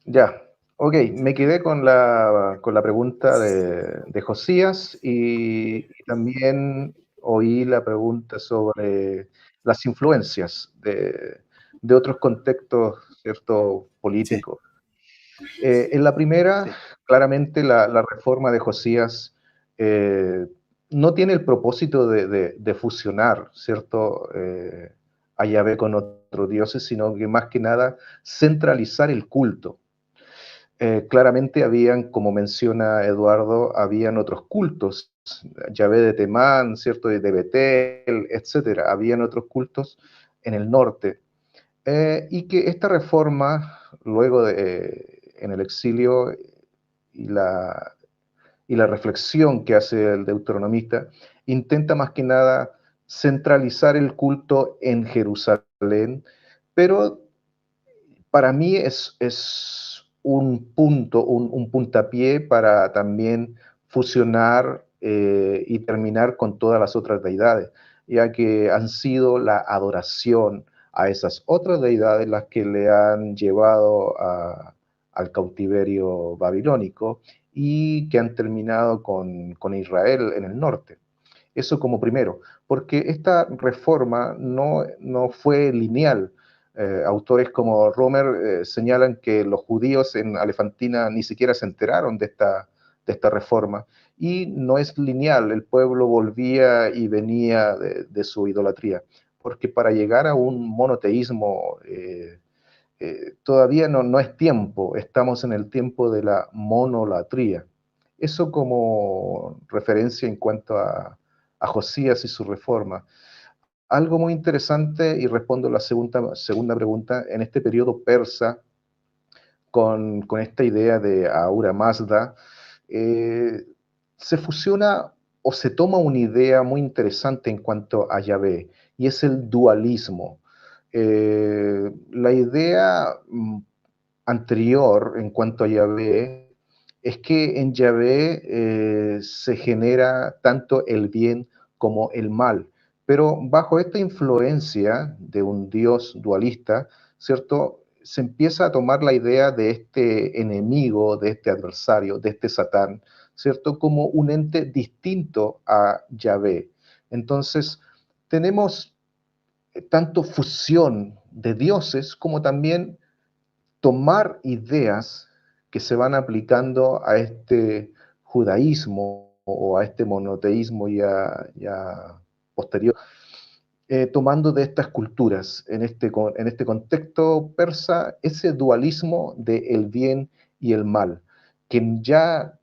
Ya, ok, me quedé con la pregunta de Josías y también oí la pregunta sobre las influencias de otros contextos, ¿cierto?, Sí, políticos. En la primera, sí, claramente la reforma de Josías eh, no tiene el propósito de fusionar, ¿cierto?, a Yahvé con otros dioses, sino que más que nada centralizar el culto. Claramente habían, como menciona Eduardo, habían otros cultos, Yahvé de Temán, ¿cierto?, de Betel, etcétera. Habían otros cultos en el norte. Y que esta reforma, luego en el exilio y la reflexión que hace el deuteronomista, intenta más que nada centralizar el culto en Jerusalén, pero para mí es un punto, un puntapié para también fusionar y terminar con todas las otras deidades, ya que han sido la adoración a esas otras deidades las que le han llevado al cautiverio babilónico y que han terminado con Israel en el norte. Eso como primero, porque esta reforma no fue lineal. Autores como Romer señalan que los judíos en Alefantina ni siquiera se enteraron de esta reforma, y no es lineal, el pueblo volvía y venía de su idolatría, porque para llegar a un monoteísmo todavía no es tiempo, estamos en el tiempo de la monolatría. Eso como referencia en cuanto a Josías y su reforma. Algo muy interesante, y respondo a la segunda pregunta, en este periodo persa, con esta idea de Ahura Mazda, se fusiona o se toma una idea muy interesante en cuanto a Yahvé, y es el dualismo. La idea anterior en cuanto a Yahvé es que en Yahvé se genera tanto el bien como el mal, pero bajo esta influencia de un Dios dualista, ¿cierto? Se empieza a tomar la idea de este enemigo, de este adversario, de este Satán, ¿cierto? Como un ente distinto a Yahvé. Entonces, tenemos tanto fusión de dioses como también tomar ideas que se van aplicando a este judaísmo o a este monoteísmo ya posterior, tomando de estas culturas, en este contexto persa, ese dualismo de el bien y el mal, que ya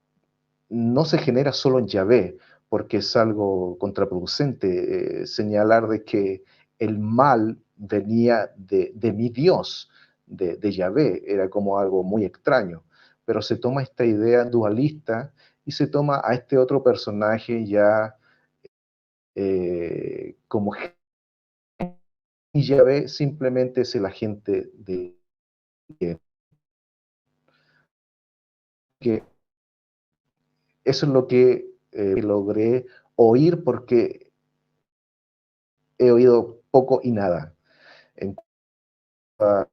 no se genera solo en Yahvé, porque es algo contraproducente señalar de que el mal venía de mi Dios, de Yahvé, era como algo muy extraño, pero se toma esta idea dualista y se toma a este otro personaje ya como, y Yahvé simplemente es el agente de que eso es lo que logré oír, porque he oído poco y nada. En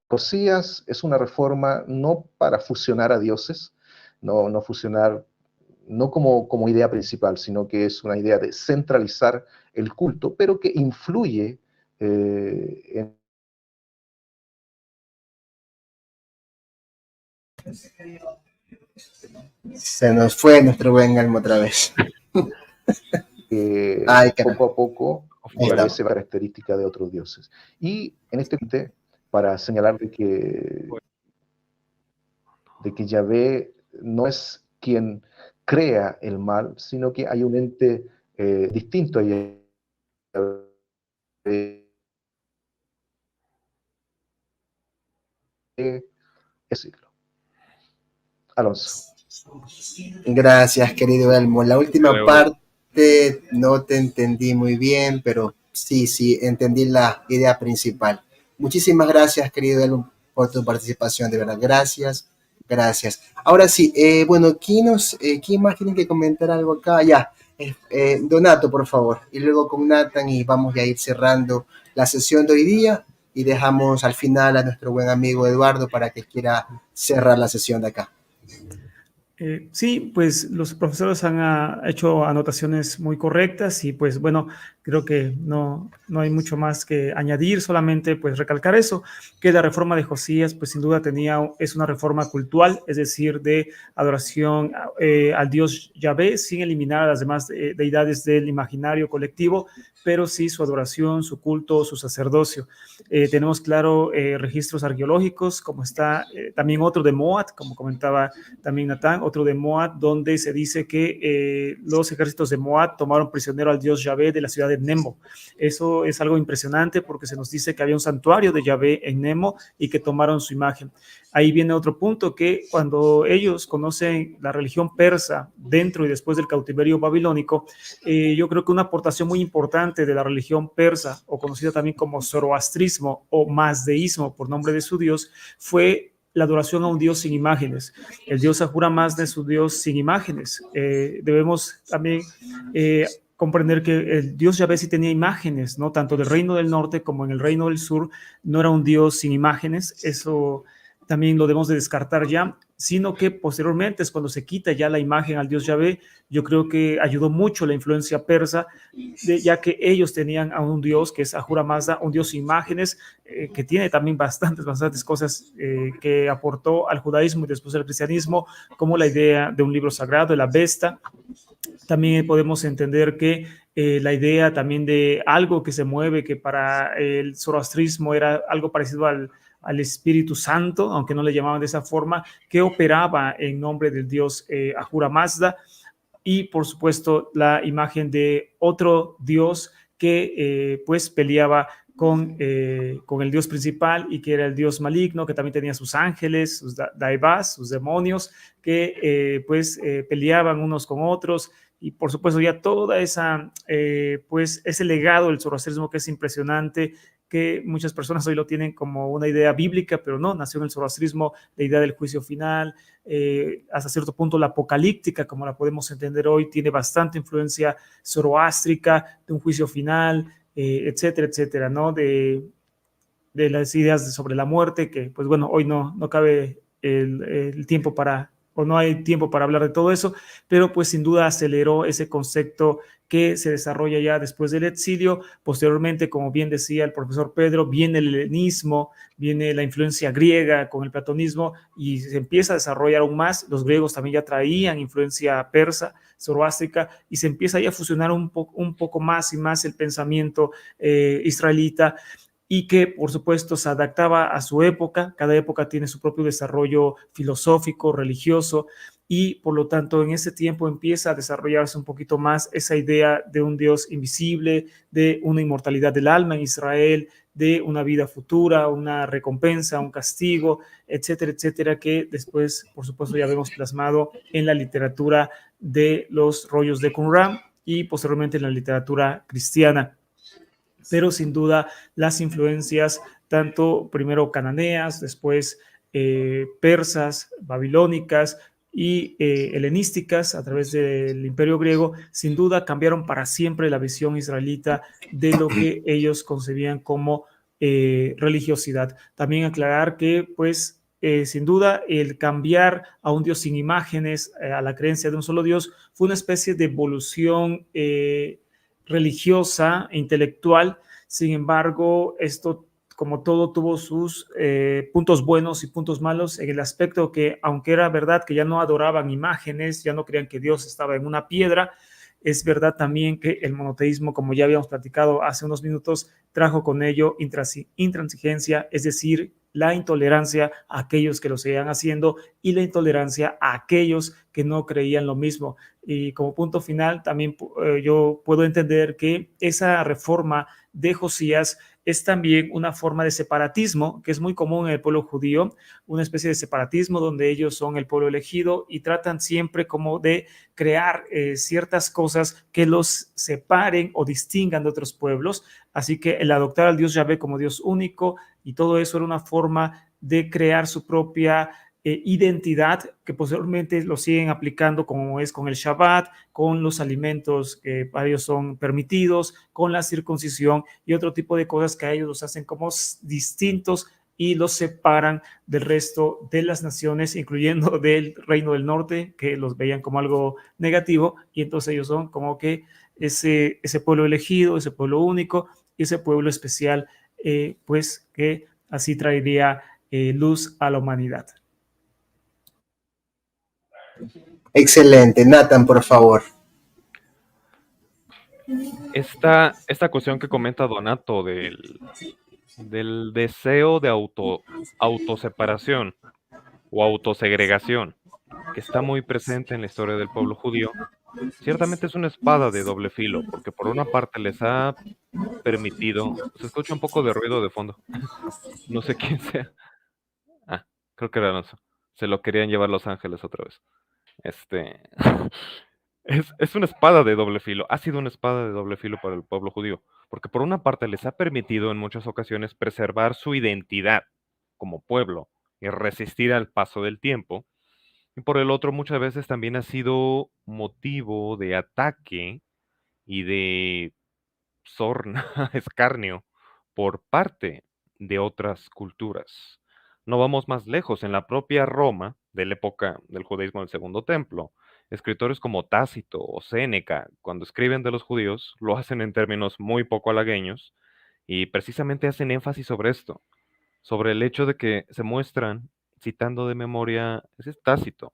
Josías es una reforma no para fusionar a dioses, no fusionar, no como idea principal, sino que es una idea de centralizar el culto, pero que influye en... se nos fue nuestro buen Elmo otra vez. Ay, poco carajo. a poco Ahí estamos. establece características de otros dioses. Y en este punto, para señalar de que Yahvé no es quien crea el mal, sino que hay un ente distinto a Yahvé. Decirlo. Alonso. Gracias, querido Elmo. La última parte no te entendí muy bien, pero sí, entendí la idea principal. Muchísimas gracias, querido Elmo, por tu participación, de verdad. Gracias, gracias. Ahora sí, bueno, ¿quién más tiene que comentar algo acá? Ya, Donato, por favor. Y luego con Nathan, y vamos a ir cerrando la sesión de hoy día y dejamos al final a nuestro buen amigo Eduardo para que quiera cerrar la sesión de acá. Sí, pues los profesores han hecho anotaciones muy correctas y pues bueno, creo que no hay mucho más que añadir, solamente pues recalcar eso, que la reforma de Josías pues sin duda es una reforma cultural, es decir, de adoración al Dios Yahvé, sin eliminar a las demás deidades del imaginario colectivo, pero sí su adoración, su culto, su sacerdocio. Tenemos claro registros arqueológicos, como está también otro de Moab, como comentaba también Natán, otro de Moab, donde se dice que los ejércitos de Moab tomaron prisionero al dios Yahvé de la ciudad de Nemo. Eso es algo impresionante porque se nos dice que había un santuario de Yahvé en Nemo y que tomaron su imagen. Ahí viene otro punto, que cuando ellos conocen la religión persa dentro y después del cautiverio babilónico, yo creo que una aportación muy importante de la religión persa, o conocida también como zoroastrismo o mazdeísmo por nombre de su dios, fue la adoración a un dios sin imágenes. El dios Ahura Mazda es un dios sin imágenes. Debemos también comprender que el dios Yahvé sí tenía imágenes, ¿no? Tanto del reino del norte como en el reino del sur, no era un dios sin imágenes. Eso también lo debemos de descartar ya, sino que posteriormente es cuando se quita ya la imagen al dios Yahvé. Yo creo que ayudó mucho la influencia persa, ya que ellos tenían a un dios que es Ahura Mazda, un dios sin imágenes, que tiene también bastantes cosas que aportó al judaísmo y después al cristianismo, como la idea de un libro sagrado, el Avesta. También podemos entender que la idea también de algo que se mueve, que para el zoroastrismo era algo parecido al Espíritu Santo, aunque no le llamaban de esa forma, que operaba en nombre del dios Ahura Mazda, y por supuesto la imagen de otro dios que pues peleaba con el dios principal, y que era el dios maligno, que también tenía sus ángeles, sus daivas, sus demonios, que peleaban unos con otros. Y por supuesto ya toda esa, pues ese legado del zoroastrismo, que es impresionante, que muchas personas hoy lo tienen como una idea bíblica, pero no, nació en el zoroastrismo la idea del juicio final, hasta cierto punto la apocalíptica, como la podemos entender hoy, tiene bastante influencia zoroástrica, de un juicio final, etcétera, etcétera, ¿no? De las ideas sobre la muerte, que pues bueno, hoy no cabe el tiempo o no hay tiempo para hablar de todo eso, pero pues sin duda aceleró ese concepto que se desarrolla ya después del exilio. Posteriormente, como bien decía el profesor Pedro, viene el helenismo, viene la influencia griega con el platonismo, y se empieza a desarrollar aún más. Los griegos también ya traían influencia persa, zoroástrica, y se empieza ya a fusionar un poco más y más el pensamiento israelita, y que por supuesto se adaptaba a su época. Cada época tiene su propio desarrollo filosófico, religioso, y por lo tanto en ese tiempo empieza a desarrollarse un poquito más esa idea de un Dios invisible, de una inmortalidad del alma en Israel, de una vida futura, una recompensa, un castigo, etcétera, etcétera, que después por supuesto ya vemos plasmado en la literatura de los rollos de Qumran y posteriormente en la literatura cristiana. Pero sin duda las influencias, tanto primero cananeas, después persas, babilónicas y helenísticas a través del imperio griego, sin duda cambiaron para siempre la visión israelita de lo que ellos concebían como religiosidad. También aclarar que pues sin duda el cambiar a un Dios sin imágenes, a la creencia de un solo Dios, fue una especie de evolución religiosa e intelectual. Sin embargo, esto, como todo, tuvo sus puntos buenos y puntos malos, en el aspecto que, aunque era verdad que ya no adoraban imágenes, ya no creían que Dios estaba en una piedra, es verdad también que el monoteísmo, como ya habíamos platicado hace unos minutos, trajo con ello intransigencia, es decir, la intolerancia a aquellos que lo seguían haciendo y la intolerancia a aquellos que no creían lo mismo. Y como punto final, también yo puedo entender que esa reforma de Josías es también una forma de separatismo que es muy común en el pueblo judío, una especie de separatismo donde ellos son el pueblo elegido y tratan siempre como de crear ciertas cosas que los separen o distingan de otros pueblos. Así que el adoptar al Dios Yahvé como Dios único y todo eso era una forma de crear su propia identidad que posteriormente lo siguen aplicando como es con el Shabbat, con los alimentos que para ellos son permitidos, con la circuncisión y otro tipo de cosas que a ellos los hacen como distintos y los separan del resto de las naciones, incluyendo del Reino del Norte, que los veían como algo negativo, y entonces ellos son como que ese pueblo elegido, ese pueblo único, y ese pueblo especial, pues que así traería luz a la humanidad. Excelente. Nathan, por favor. Esta cuestión que comenta Donato del deseo de autoseparación o autosegregación, que está muy presente en la historia del pueblo judío, ciertamente es una espada de doble filo, porque por una parte les ha permitido, se escucha un poco de ruido de fondo, no sé quién sea, creo que era Alonso, se lo querían llevar Los Ángeles otra vez. Es una espada de doble filo, ha sido una espada de doble filo para el pueblo judío, porque por una parte les ha permitido en muchas ocasiones preservar su identidad como pueblo y resistir al paso del tiempo, y por el otro muchas veces también ha sido motivo de ataque y de sorna, escarnio, por parte de otras culturas. No vamos más lejos, en la propia Roma, de la época del judaísmo del Segundo Templo, escritores como Tácito o Séneca, cuando escriben de los judíos, lo hacen en términos muy poco halagüeños y precisamente hacen énfasis sobre esto, sobre el hecho de que se muestran, citando de memoria, ese es Tácito,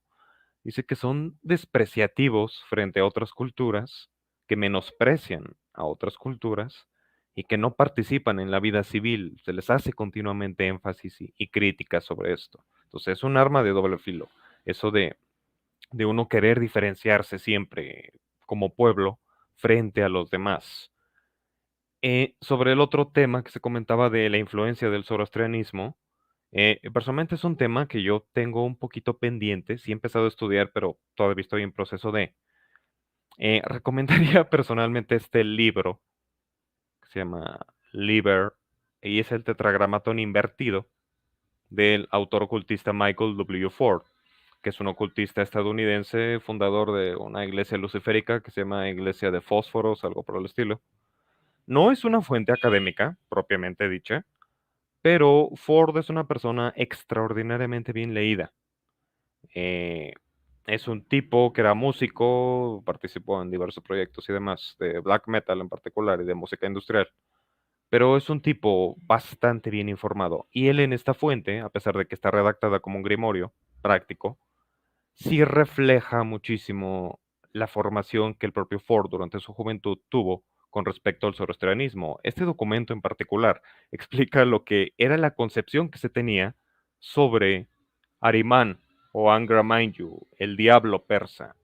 dice que son despreciativos frente a otras culturas, que menosprecian a otras culturas y que no participan en la vida civil. Se les hace continuamente énfasis y crítica sobre esto. Entonces es un arma de doble filo. Eso de uno querer diferenciarse siempre como pueblo frente a los demás. Sobre el otro tema que se comentaba de la influencia del zoroastrianismo, personalmente es un tema que yo tengo un poquito pendiente, sí he empezado a estudiar, pero todavía estoy en proceso de. Recomendaría personalmente este libro, que se llama Liber, y es el Tetragramatón invertido, del autor ocultista Michael W. Ford, que es un ocultista estadounidense, fundador de una iglesia luciférica que se llama Iglesia de Fósforos, algo por el estilo. No es una fuente académica, propiamente dicha, pero Ford es una persona extraordinariamente bien leída. Es un tipo que era músico, participó en diversos proyectos y demás, de black metal en particular y de música industrial. Pero es un tipo bastante bien informado. Y él en esta fuente, a pesar de que está redactada como un grimorio práctico, sí refleja muchísimo la formación que el propio Ford durante su juventud tuvo con respecto al zoroastrianismo. Este documento en particular explica lo que era la concepción que se tenía sobre Arimán o Angra Mainyu, el diablo persa.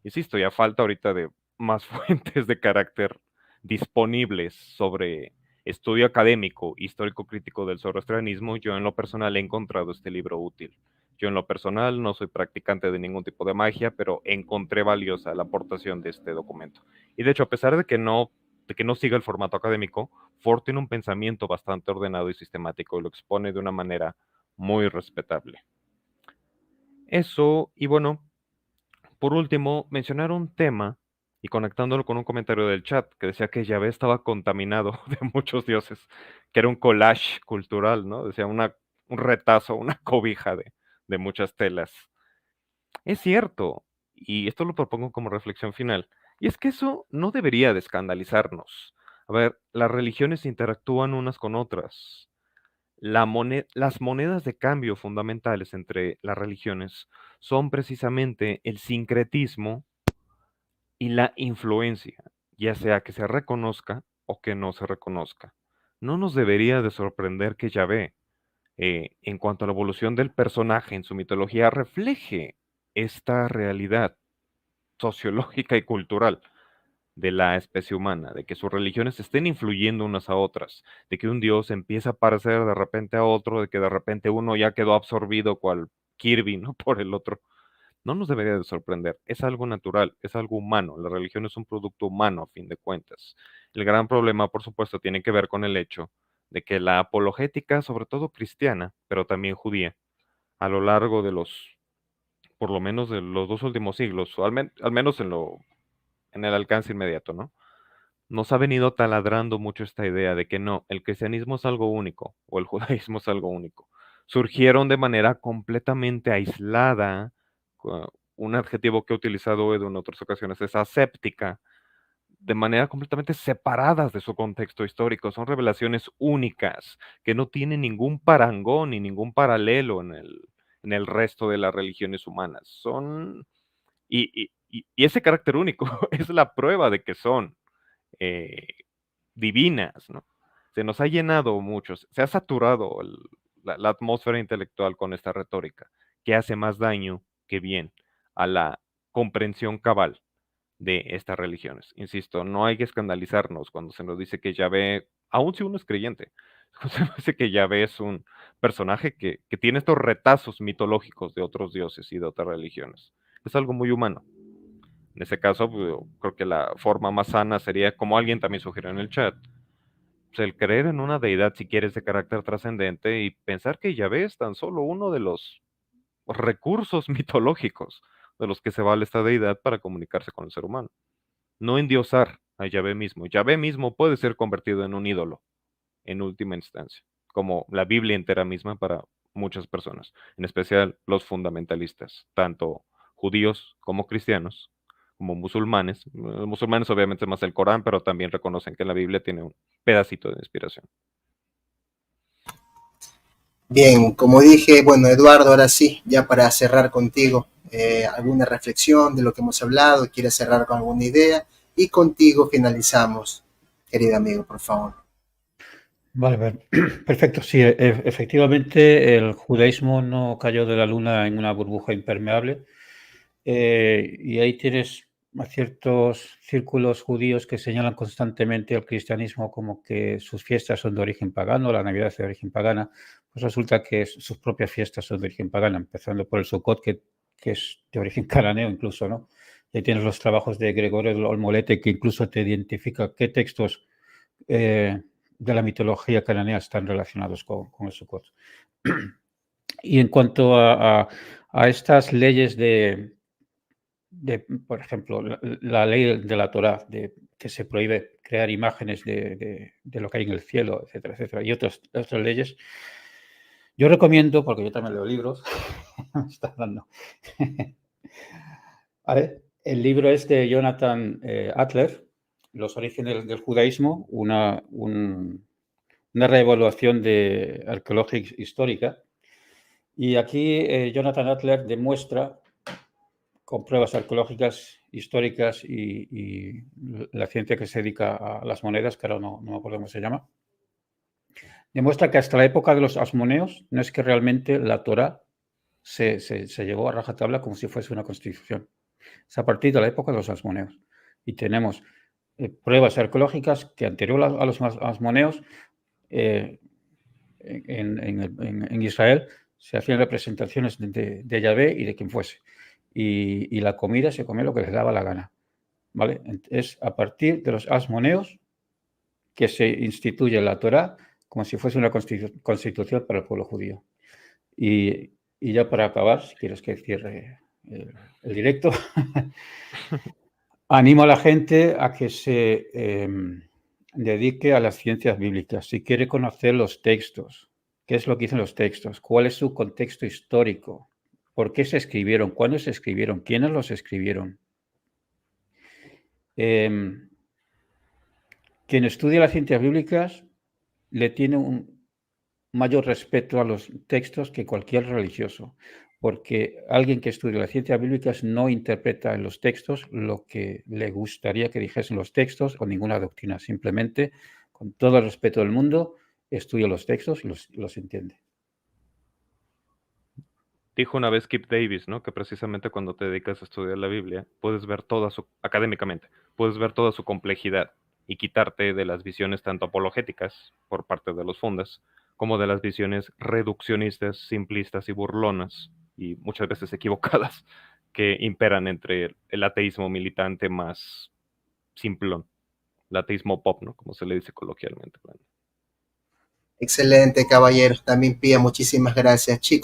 Insisto, ya falta ahorita de más fuentes de carácter disponibles sobre estudio académico, histórico crítico del zoroastrianismo. Yo en lo personal he encontrado este libro útil. Yo en lo personal no soy practicante de ningún tipo de magia, pero encontré valiosa la aportación de este documento. Y de hecho, a pesar de que no siga el formato académico, Ford tiene un pensamiento bastante ordenado y sistemático y lo expone de una manera muy respetable. Eso, y bueno, por último, mencionar un tema y conectándolo con un comentario del chat que decía que Yahvé estaba contaminado de muchos dioses, que era un collage cultural, ¿no? Decía un retazo, una cobija de muchas telas. Es cierto, y esto lo propongo como reflexión final, y es que eso no debería de escandalizarnos. A ver, las religiones interactúan unas con otras. Las monedas de cambio fundamentales entre las religiones son precisamente el sincretismo y la influencia, ya sea que se reconozca o que no se reconozca. No nos debería de sorprender que Yahvé, en cuanto a la evolución del personaje en su mitología, refleje esta realidad sociológica y cultural de la especie humana, de que sus religiones estén influyendo unas a otras, de que un dios empieza a parecer de repente a otro, de que de repente uno ya quedó absorbido cual Kirby, ¿no? Por el otro. No nos debería de sorprender, es algo natural, es algo humano, la religión es un producto humano a fin de cuentas. El gran problema, por supuesto, tiene que ver con el hecho de que la apologética, sobre todo cristiana, pero también judía, a lo largo de por lo menos de los 2 últimos siglos, o al menos en el alcance inmediato, ¿no? Nos ha venido taladrando mucho esta idea de que no, el cristianismo es algo único, o el judaísmo es algo único. Surgieron de manera completamente aislada, un adjetivo que he utilizado Edu en otras ocasiones es aséptica, de manera completamente separadas de su contexto histórico. Son revelaciones únicas, que no tienen ningún parangón ni ningún paralelo en el resto de las religiones humanas. Y ese carácter único es la prueba de que son eh, divinas, ¿no? Se nos ha llenado mucho, se ha saturado la atmósfera intelectual con esta retórica, que hace más daño que bien a la comprensión cabal de estas religiones. Insisto, no hay que escandalizarnos cuando se nos dice que Yahvé, aun si uno es creyente, se nos dice que Yahvé es un personaje que tiene estos retazos mitológicos de otros dioses y de otras religiones. Es algo muy humano. En ese caso, pues, creo que la forma más sana sería, como alguien también sugirió en el chat, pues, el creer en una deidad, si quieres, de carácter trascendente y pensar que Yahvé es tan solo uno de los recursos mitológicos de los que se vale esta deidad para comunicarse con el ser humano. No endiosar a Yahvé mismo. Yahvé mismo puede ser convertido en un ídolo, en última instancia, como la Biblia entera misma para muchas personas, en especial los fundamentalistas, tanto judíos como cristianos, como musulmanes. Los musulmanes obviamente más el Corán, pero también reconocen que la Biblia tiene un pedacito de inspiración. Bien, como dije, bueno, Eduardo, ahora sí, ya para cerrar contigo, alguna reflexión de lo que hemos hablado, ¿quieres cerrar con alguna idea? Y contigo finalizamos, querido amigo, por favor. Vale, perfecto. Sí, efectivamente el judaísmo no cayó de la luna en una burbuja impermeable. Y ahí tienes a ciertos círculos judíos que señalan constantemente al cristianismo como que sus fiestas son de origen pagano, la Navidad es de origen pagana. Pues resulta que sus propias fiestas son de origen pagana, empezando por el Sukkot, que es de origen cananeo incluso, ¿no? Y ahí tienes los trabajos de Gregorio del Olmolete, que incluso te identifica qué textos de la mitología cananea están relacionados con el Sukkot. Y en cuanto a estas leyes por ejemplo, la ley de la Torá, que se prohíbe crear imágenes de lo que hay en el cielo, etcétera, etcétera, y otras leyes, yo recomiendo, porque yo también leo libros, me está dando. A ver, el libro es de Jonathan Adler, Los orígenes del judaísmo, una reevaluación arqueológica histórica. Y aquí Jonathan Adler demuestra con pruebas arqueológicas, históricas y la ciencia que se dedica a las monedas, que ahora no me acuerdo cómo se llama, demuestra que hasta la época de los asmoneos no es que realmente la Torá se llevó a rajatabla como si fuese una constitución. Es a partir de la época de los asmoneos. Y tenemos pruebas arqueológicas que anterior a los asmoneos en Israel se hacían representaciones de Yahvé y de quien fuese. Y la comida se comía lo que les daba la gana, ¿vale? Es a partir de los asmoneos que se instituye la Torá como si fuese una constitución para el pueblo judío. Y ya para acabar, si quieres que cierre el directo, animo a la gente a que se dedique a las ciencias bíblicas. Si quiere conocer los textos, qué es lo que dicen los textos, cuál es su contexto histórico, por qué se escribieron, cuándo se escribieron, quiénes los escribieron. Quien estudia las ciencias bíblicas le tiene un mayor respeto a los textos que cualquier religioso, porque alguien que estudia las ciencias bíblicas no interpreta en los textos lo que le gustaría que dijesen los textos o ninguna doctrina, simplemente, con todo el respeto del mundo, estudia los textos y los entiende. Dijo una vez Kip Davis, ¿no? Que precisamente cuando te dedicas a estudiar la Biblia, puedes ver académicamente, puedes ver toda su complejidad y quitarte de las visiones tanto apologéticas por parte de los fundas, como de las visiones reduccionistas, simplistas y burlonas, y muchas veces equivocadas, que imperan entre el ateísmo militante más simplón, el ateísmo pop, ¿no? Como se le dice coloquialmente. Excelente, caballero. También Pía, muchísimas gracias. Chicos,